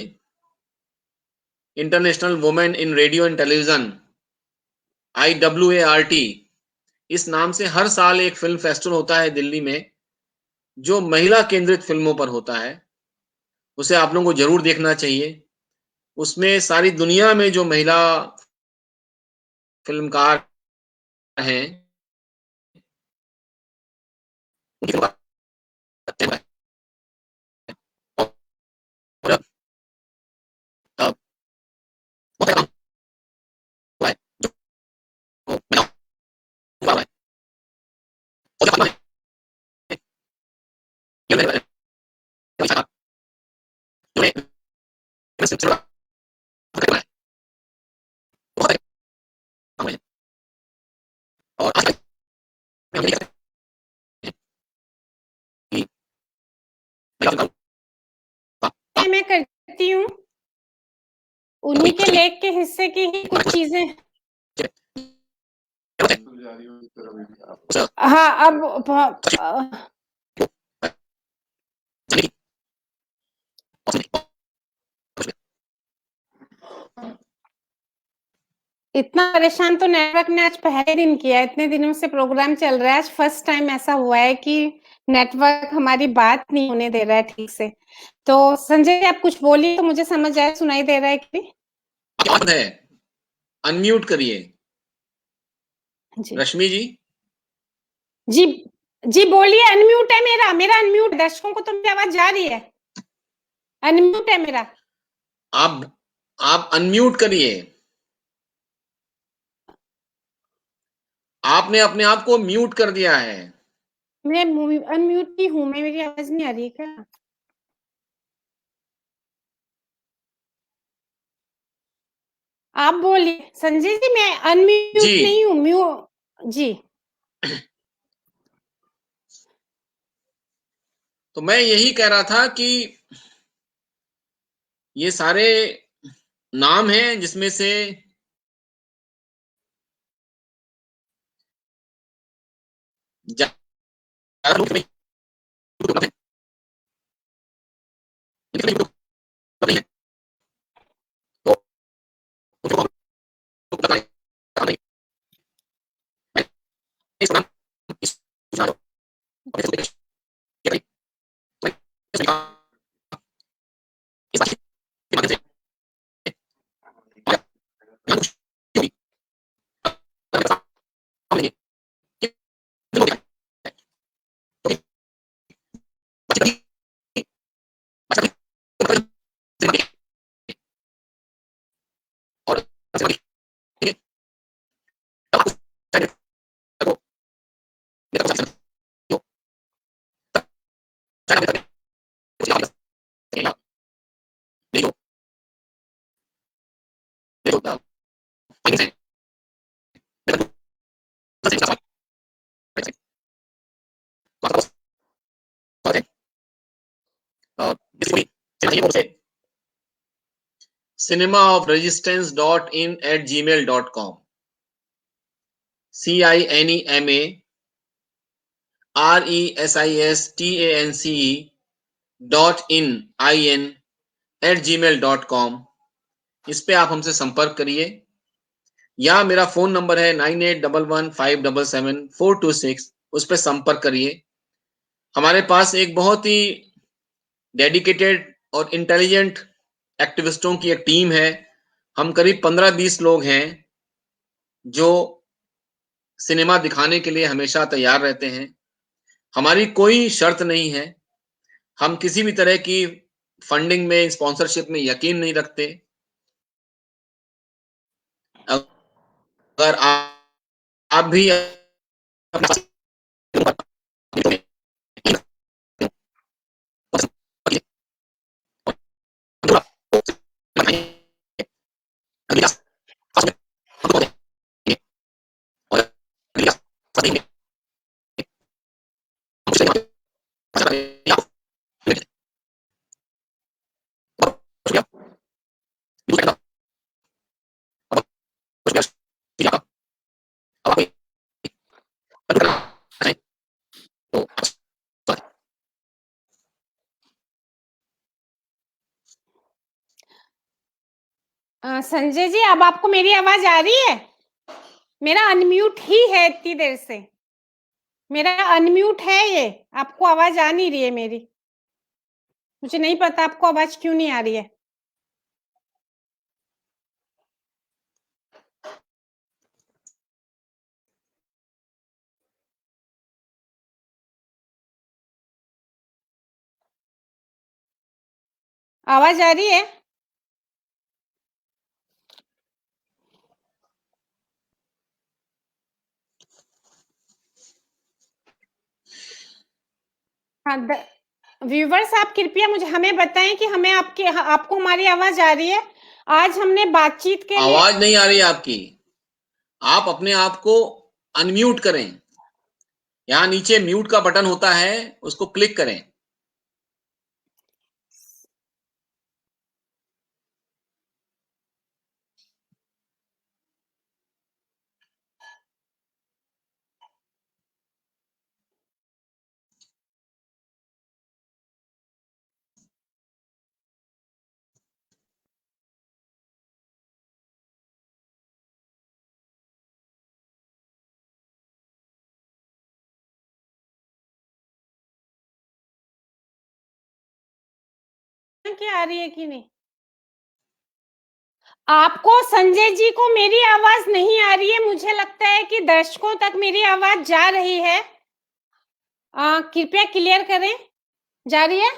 international women in radio and television, IWART, इस नाम से हर साल एक फिल्म फेस्टिवल होता है दिल्ली में, जो महिला केंद्रित फिल्मों पर होता है। उसे आप लोगों को जरूर देखना चाहिए। उसमें सारी दुनिया में जो महिला फिल्मकार हैं, मैं करती हूँ, उन्हीं के लेख के हिस्से की ही कुछ चीजें। हाँ, अब इतना परेशान तो नेटवर्क ने आज पहले दिन किया, इतने दिनों से प्रोग्राम चल रहा है, आज फर्स्ट टाइम ऐसा हुआ है कि नेटवर्क हमारी बात नहीं होने दे रहा है ठीक से। तो संजय आप कुछ बोलिए तो मुझे समझ आया, सुनाई दे रहा है कि है, अनम्यूट करिए। जी रश्मि जी, जी जी बोलिए। अनम्यूट है मेरा, मेरा अनम्यूट, दर्शकों को तो मेरी आवाज जा रही है, अनम्यूट है मेरा। आप आप अनम्यूट करिए। आपने अपने आप को म्यूट कर दिया है। मैं अनम्यूट ही हूँ, मैं, मेरी आवाज नहीं आ रही है क्या? आप बोलिए संजय जी, मैं जी, अनम्यूट नहीं हूँ, जी। तो मैं यही कह रहा था कि ये सारे नाम हैं जिसमें से ज्यादा लोग cinemaofresistance.in@gmail.com CINEMARESISTANCE.in@gmail.com इस पे आप हमसे संपर्क करिए, या मेरा फोन नंबर है 9811577426, उस पर संपर्क करिए। हमारे पास एक बहुत ही डेडिकेटेड और इंटेलिजेंट एक्टिविस्टों की एक टीम है। हम करीब 15-20 लोग हैं जो सिनेमा दिखाने के लिए हमेशा तैयार रहते हैं। हमारी कोई शर्त नहीं है, हम किसी भी तरह की फंडिंग में, स्पॉन्सरशिप में यकीन नहीं रखते। अगर आप भी संजय जी, अब आपको मेरी आवाज आ रही है? मेरा अनम्यूट ही है इतनी देर से, मेरा अनम्यूट है ये, आपको आवाज आ नहीं रही है मेरी। मुझे नहीं पता आपको आवाज क्यों नहीं आ रही है। आवाज आ रही है? हाँ, व्यूवर्स, आप कृपया हमें बताएं कि आपको हमारी आवाज आ रही है। आज हमने बातचीत के लिए आवाज नहीं आ रही है आपकी, आप अपने आप को अनम्यूट करें। यहाँ नीचे म्यूट का बटन होता है, उसको क्लिक करें। क्या आ रही है कि नहीं? आपको, संजय जी को मेरी आवाज नहीं आ रही है। मुझे लगता है कि दर्शकों तक मेरी आवाज जा रही है। कृपया क्लियर करें, जा रही है?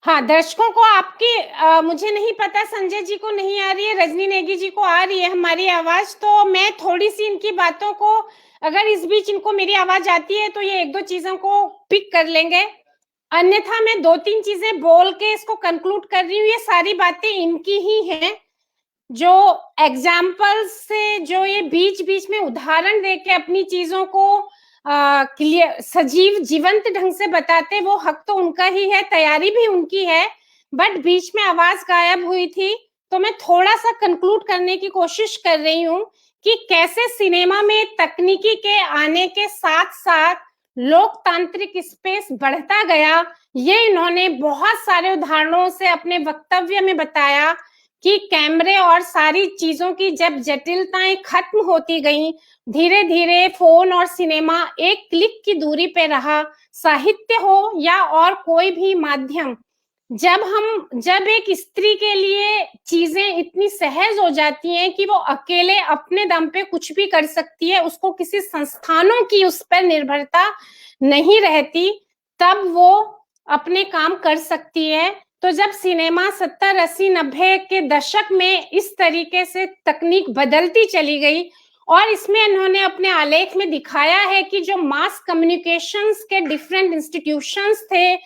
हाँ, दर्शकों को आपकी मुझे नहीं पता, संजय जी को नहीं आ रही है, रजनी नेगी जी को आ रही है हमारी आवाज। तो मैं थोड़ी सी इनकी बातों को, अगर इस बीच इनको मेरी आवाज आती है तो ये एक दो चीजों को पिक कर लेंगे, अन्यथा मैं दो तीन चीजें बोल के इसको कंक्लूड कर रही हूँ। ये सारी बातें इनकी ही हैं, जो एग्जाम्पल से, जो ये बीच बीच में उदाहरण देके अपनी चीजों को क्लियर, सजीव, जीवंत ढंग से बताते, वो हक तो उनका ही है, तैयारी भी उनकी है। बट बीच में आवाज गायब हुई थी, तो मैं थोड़ा सा कंक्लूड करने की कोशिश कर रही हूँ कि कैसे सिनेमा में तकनीकी के आने के साथ साथ लोकतांत्रिक स्पेस बढ़ता गया। ये इन्होंने बहुत सारे उदाहरणों से अपने वक्तव्य में बताया कि कैमरे और सारी चीजों की जब जटिलताएं खत्म होती गईं, धीरे धीरे फोन और सिनेमा एक क्लिक की दूरी पे रहा। साहित्य हो या और कोई भी माध्यम, जब एक स्त्री के लिए चीजें इतनी सहज हो जाती हैं कि वो अकेले अपने दम पे कुछ भी कर सकती है, उसको किसी संस्थानों की उस पर निर्भरता नहीं रहती, तब वो अपने काम कर सकती है। तो जब सिनेमा 70, 80, 90 के दशक में इस तरीके से तकनीक बदलती चली गई और इसमें इन्होंने अपने आलेख में दिखाया है कि जो मास कम्युनिकेशंस के डिफरेंट इंस्टीट्यूशंस थे,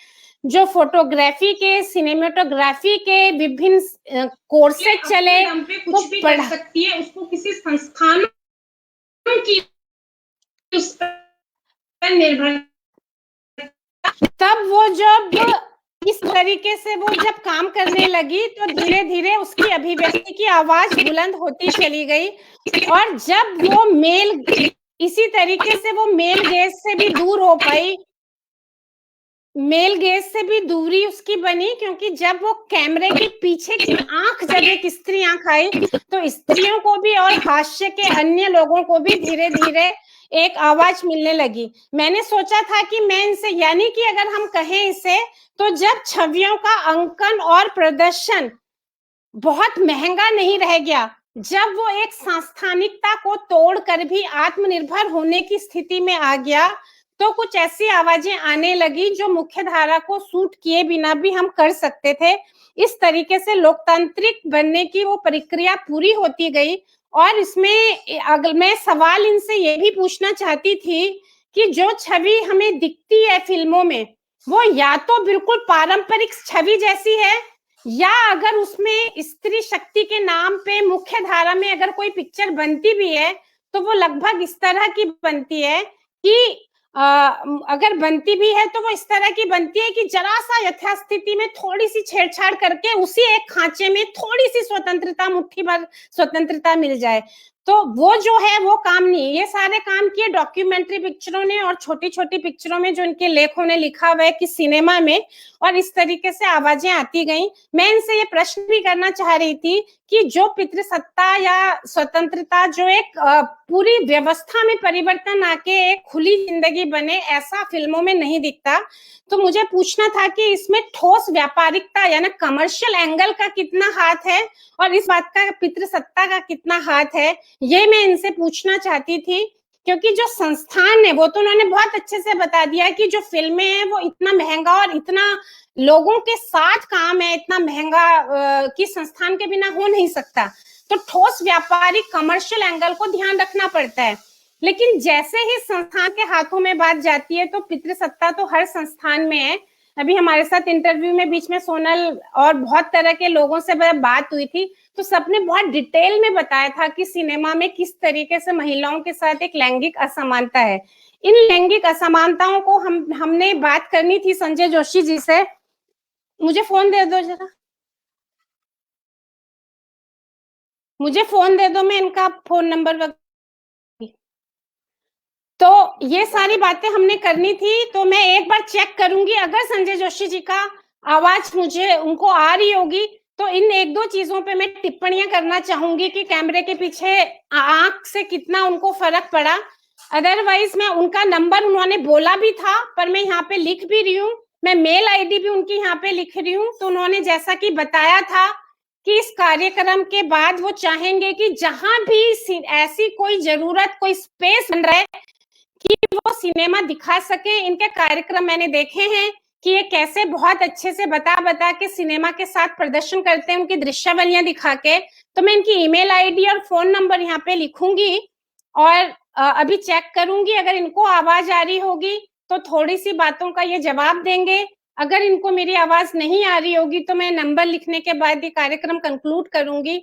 जो फोटोग्राफी के, सिनेमेटोग्राफी के विभिन्न कोर्सेज चले, कुछ भी कर सकती है, उसको किसी संस्थान की उस पर निर्भर, तब वो जब इस तरीके से वो जब काम करने लगी तो धीरे धीरे उसकी अभिव्यक्ति की आवाज बुलंद होती चली गई और जब वो इसी तरीके से वो मेल गेज से भी दूर हो पाई, मेल गेज से भी दूरी उसकी बनी, क्योंकि जब वो कैमरे के पीछे की आंख जब एक स्त्री आंख आई तो स्त्रियों को भी और हास्य के अन्य लोगों को भी धीरे धीरे एक आवाज मिलने लगी। मैंने सोचा था कि मैं इनसे, यानी कि अगर हम कहें इसे, तो जब छवियों का अंकन और प्रदर्शन बहुत महंगा नहीं रह गया, जब वो एक सांस्थानिकता को तोड़कर भी आत्मनिर्भर होने की स्थिति में आ गया, तो कुछ ऐसी आवाजें आने लगी जो मुख्य धारा को सूट किए बिना भी हम कर सकते थे। इस तरीके से लोकतांत्रिक बनने की वो प्रक्रिया पूरी होती गई। और इसमें अगर मैं सवाल इनसे ये भी पूछना चाहती थी कि जो छवि हमें दिखती है फिल्मों में, वो या तो बिल्कुल पारंपरिक छवि जैसी है, या अगर उसमें स्त्री शक्ति के नाम पे मुख्य धारा में अगर कोई पिक्चर बनती भी है तो वो लगभग इस तरह की बनती है कि अगर बनती भी है तो वो इस तरह की बनती है कि जरा सा यथास्थिति में थोड़ी सी छेड़छाड़ करके उसी एक खांचे में थोड़ी सी स्वतंत्रता, मुट्ठी भर स्वतंत्रता मिल जाए। तो वो जो है वो काम नहीं, ये सारे काम किए डॉक्यूमेंट्री पिक्चरों ने और छोटी छोटी पिक्चरों में जो इनके लेखों ने लिखा हुआ है कि सिनेमा में, और इस तरीके से आवाजें आती गई। मैं इनसे ये प्रश्न भी करना चाह रही थी कि जो पितृसत्ता या स्वतंत्रता जो एक पूरी व्यवस्था में परिवर्तन आके एक खुली जिंदगी बने, ऐसा फिल्मों में नहीं दिखता। तो मुझे पूछना था कि इसमें ठोस व्यापारिकता यानी कमर्शियल एंगल का कितना हाथ है और इस बात का पितृसत्ता का कितना हाथ है, ये मैं इनसे पूछना चाहती थी। क्योंकि जो संस्थान है वो तो उन्होंने बहुत अच्छे से बता दिया कि जो फिल्में हैं वो इतना महंगा और इतना लोगों के साथ काम है, इतना महंगा कि संस्थान के बिना हो नहीं सकता। तो ठोस व्यापारिक कमर्शियल एंगल को ध्यान रखना पड़ता है। लेकिन जैसे ही संस्थान के हाथों में बात जाती है तो पितृसत्ता तो हर संस्थान में है। अभी हमारे साथ इंटरव्यू में बीच में सोनल और बहुत तरह के लोगों से बात हुई थी, तो सबने बहुत डिटेल में बताया था कि सिनेमा में किस तरीके से महिलाओं के साथ एक लैंगिक असमानता है। इन लैंगिक असमानताओं को हमने बात करनी थी संजय जोशी जी से। मुझे फोन दे दो जरा, मुझे फोन दे दो, मैं इनका फोन नंबर। तो ये सारी बातें हमने करनी थी, तो मैं एक बार चेक करूंगी अगर संजय जोशी जी का आवाज मुझे उनको आ रही होगी तो इन एक दो चीजों पे मैं टिप्पणियां करना चाहूंगी कि कैमरे के पीछे आंख से कितना उनको फर्क पड़ा। अदरवाइज मैं उनका नंबर उन्होंने बोला भी था पर मैं यहाँ पे लिख भी रही हूँ, मैं मेल आईडी भी उनकी यहाँ पे लिख रही हूँ। तो उन्होंने जैसा कि बताया था कि इस कार्यक्रम के बाद वो चाहेंगे कि जहां भी ऐसी कोई जरूरत, कोई स्पेस बन रहा है कि वो सिनेमा दिखा सके। इनके कार्यक्रम मैंने देखे हैं कि ये कैसे बहुत अच्छे से बता के सिनेमा के साथ प्रदर्शन करते हैं, उनकी दृश्यावलियां दिखा के। तो मैं इनकी ईमेल आईडी और फोन नंबर यहाँ पे लिखूंगी और अभी चेक करूंगी। अगर इनको आवाज आ रही होगी तो थोड़ी सी बातों का ये जवाब देंगे। अगर इनको मेरी आवाज नहीं आ रही होगी तो मैं नंबर लिखने के बाद ये कार्यक्रम कंक्लूड करूंगी।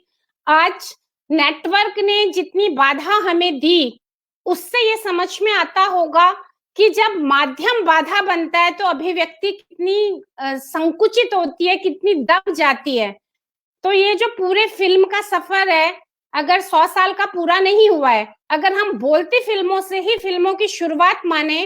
आज नेटवर्क ने जितनी बाधा हमें दी उससे ये समझ में आता होगा कि जब माध्यम बाधा बनता है तो अभिव्यक्ति कितनी संकुचित होती है, कितनी दब जाती है। तो ये जो पूरे फिल्म का सफर है, अगर 100 साल का पूरा नहीं हुआ है, अगर हम बोलती फिल्मों से ही फिल्मों की शुरुआत माने,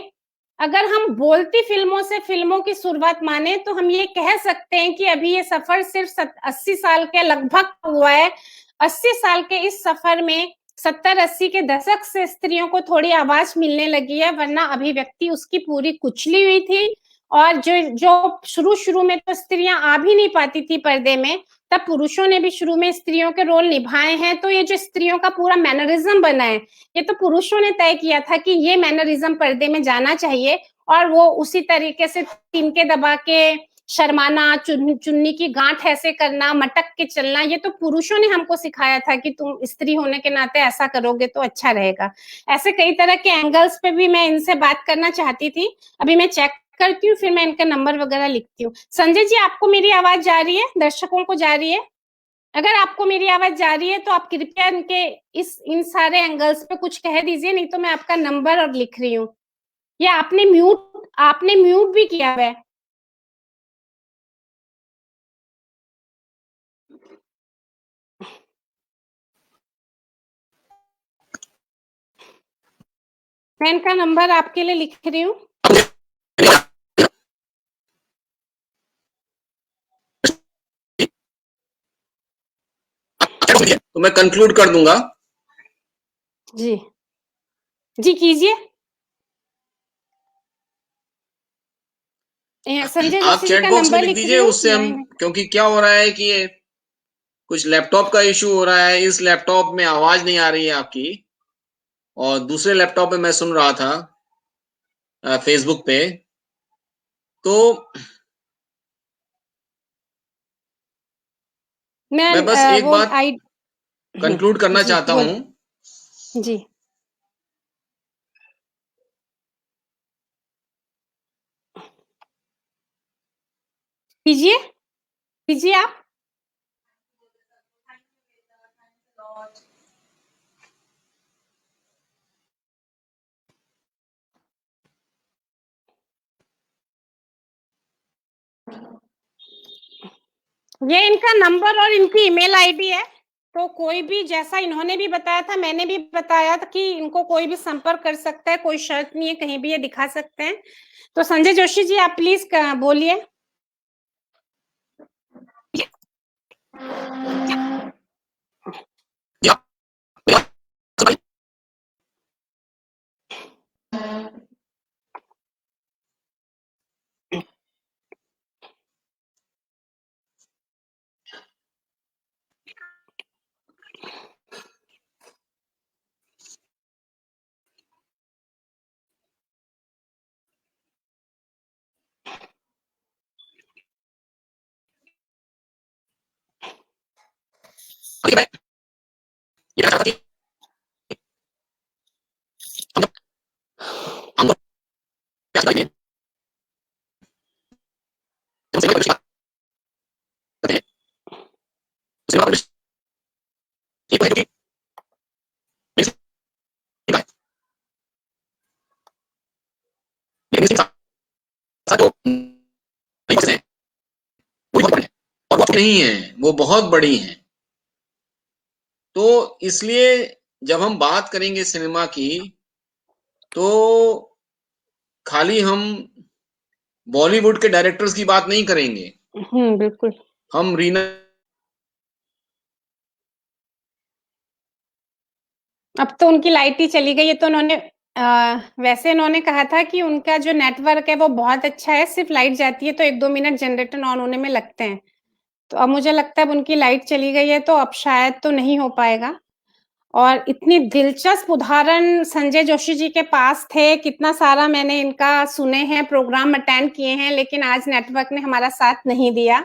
अगर हम बोलती फिल्मों से फिल्मों की शुरुआत माने तो हम ये कह सकते हैं कि अभी ये सफर सिर्फ 80 साल के लगभग हुआ है। 80 साल के इस सफर में 70-80 के दशक से स्त्रियों को थोड़ी आवाज मिलने लगी है, वरना अभिव्यक्ति उसकी पूरी कुचली हुई थी। और जो शुरू में तो स्त्रियां आ भी नहीं पाती थी पर्दे में, तब पुरुषों ने भी शुरू में स्त्रियों के रोल निभाए हैं। तो ये जो स्त्रियों का पूरा मैनरिज्म बना है, ये तो पुरुषों ने तय किया था कि ये मैनरिज्म पर्दे में जाना चाहिए, और वो उसी तरीके से तिनके दबा के शर्माना, चुन्नी की गांठ ऐसे करना, मटक के चलना, ये तो पुरुषों ने हमको सिखाया था कि तुम स्त्री होने के नाते ऐसा करोगे तो अच्छा रहेगा। ऐसे कई तरह के एंगल्स पे भी मैं इनसे बात करना चाहती थी। अभी मैं चेक करती हूँ, फिर मैं इनका नंबर वगैरह लिखती हूँ। संजय जी, आपको मेरी आवाज जा रही है? दर्शकों को जा रही है? अगर आपको मेरी आवाज जा रही है तो आप कृपया इनके इन सारे एंगल्स पे कुछ कह दीजिए, नहीं तो मैं आपका नंबर और लिख रही हूँ। या आपने म्यूट भी किया है? मैं इनका नंबर आपके लिए लिख रही हूँ। तो मैं कंक्लूड कर दूंगा। जी जी कीजिए। संजय आप जोशी जी चैट का बॉक्स में नंबर लिख लिख दीजिए, रही हूँ। उससे हम, क्योंकि क्या हो रहा है कि ये कुछ लैपटॉप का इशू हो रहा है, इस लैपटॉप में आवाज नहीं आ रही है आपकी, और दूसरे लैपटॉप पे मैं सुन रहा था फेसबुक पे। तो मैं बस एक बात कंक्लूड करना जी चाहता हूं। जी कीजिए कीजिए आप। ये इनका नंबर और इनकी ईमेल आईडी है। तो कोई भी, जैसा इन्होंने भी बताया था, मैंने भी बताया था कि इनको कोई भी संपर्क कर सकता है, कोई शर्त नहीं है, कहीं भी ये दिखा सकते हैं। तो संजय जोशी जी, आप प्लीज बोलिए। नहीं है, वो बहुत बड़ी हैं। तो इसलिए जब हम बात करेंगे सिनेमा की, तो खाली हम बॉलीवुड के डायरेक्टर्स की बात नहीं करेंगे। बिल्कुल। हम रीना, अब तो उनकी लाइट ही चली गई है। तो उन्होंने वैसे इन्होंने कहा था कि उनका जो नेटवर्क है वो बहुत अच्छा है, सिर्फ लाइट जाती है तो 1-2 मिनट जनरेटर ऑन होने में लगते हैं। तो अब मुझे लगता है अब उनकी लाइट चली गई है, तो अब शायद तो नहीं हो पाएगा। और इतनी दिलचस्प उदाहरण संजय जोशी जी के पास थे, कितना सारा मैंने इनका सुने हैं, प्रोग्राम अटेंड किए हैं, लेकिन आज नेटवर्क ने हमारा साथ नहीं दिया,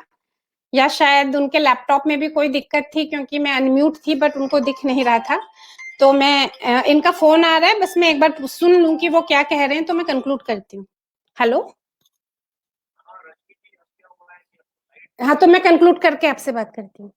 या शायद उनके लैपटॉप में भी कोई दिक्कत थी, क्योंकि मैं अनम्यूट थी बट उनको दिख नहीं रहा था। तो मैं इनका फोन आ रहा है, बस मैं एक बार सुन लूं कि वो क्या कह रहे हैं, तो मैं कंक्लूड करती हूँ। हेलो, हाँ, तो मैं कंक्लूड करके आपसे बात करती हूँ।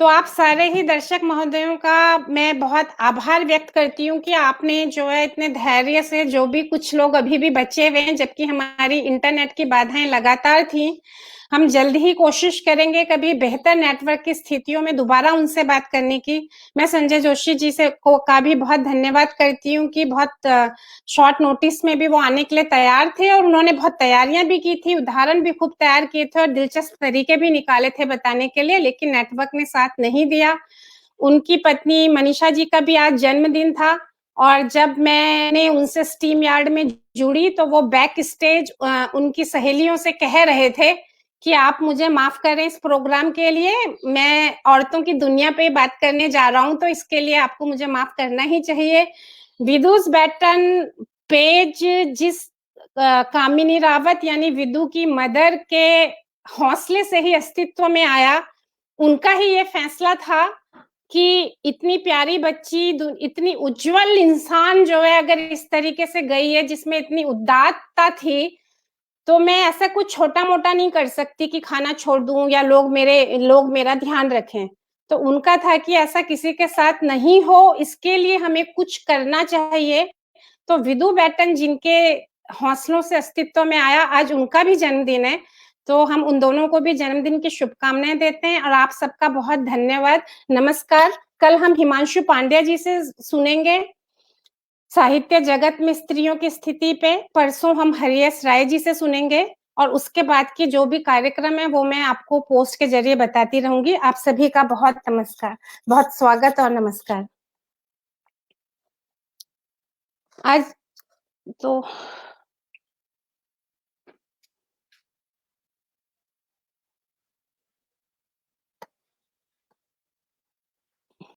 तो आप सारे ही दर्शक महोदयों का मैं बहुत आभार व्यक्त करती हूँ कि आपने जो है इतने धैर्य से, जो भी कुछ लोग अभी भी बचे हुए हैं, जबकि हमारी इंटरनेट की बाधाएं लगातार थी। हम जल्द ही कोशिश करेंगे कभी बेहतर नेटवर्क की स्थितियों में दोबारा उनसे बात करने की। मैं संजय जोशी जी से का भी बहुत धन्यवाद करती हूँ कि बहुत शॉर्ट नोटिस में भी वो आने के लिए तैयार थे, और उन्होंने बहुत तैयारियां भी की थी, उदाहरण भी खूब तैयार किए थे और दिलचस्प तरीके भी निकाले थे बताने के लिए, लेकिन नेटवर्क ने साथ नहीं दिया। उनकी पत्नी मनीषा जी का भी आज जन्मदिन था, और जब मैंने उनसे स्टीम यार्ड में जुड़ी तो वो बैक स्टेज उनकी सहेलियों से कह रहे थे कि आप मुझे माफ करें इस प्रोग्राम के लिए, मैं औरतों की दुनिया पे बात करने जा रहा हूं, तो इसके लिए आपको मुझे माफ करना ही चाहिए। विदुष बैटन पेज जिस कामिनी रावत यानी विदु की मदर के हौसले से ही अस्तित्व में आया। उनका ही ये फैसला था कि इतनी प्यारी बच्ची, इतनी उज्जवल इंसान जो है अगर इस तरीके से गई है जिसमें इतनी उदात्तता थी, तो मैं ऐसा कुछ छोटा-मोटा नहीं कर सकती कि खाना छोड़ दूँ या लोग मेरा ध्यान रखें। तो उनका था कि ऐसा किसी के साथ नहीं हो, इसके लिए हमें कुछ करना चाहिए। तो विदु बैटन जिनके हौसलों से अस्तित्व में आया, आज उनका भी जन्मदिन है। तो हम उन दोनों को भी जन्मदिन की शुभकामनाएँ देते हैं और आप सबका बहुत धन्यवाद। नमस्कार। कल हम हिमांशु पांड्या जी से सुनेंगे साहित्य जगत में स्त्रियों की स्थिति पे। परसों हम हरियस राय जी से सुनेंगे और उसके बाद की जो भी कार्यक्रम है वो मैं आपको पोस्ट के जरिए बताती रहूंगी। आप सभी का बहुत नमस्कार, बहुत स्वागत और नमस्कार। आज तो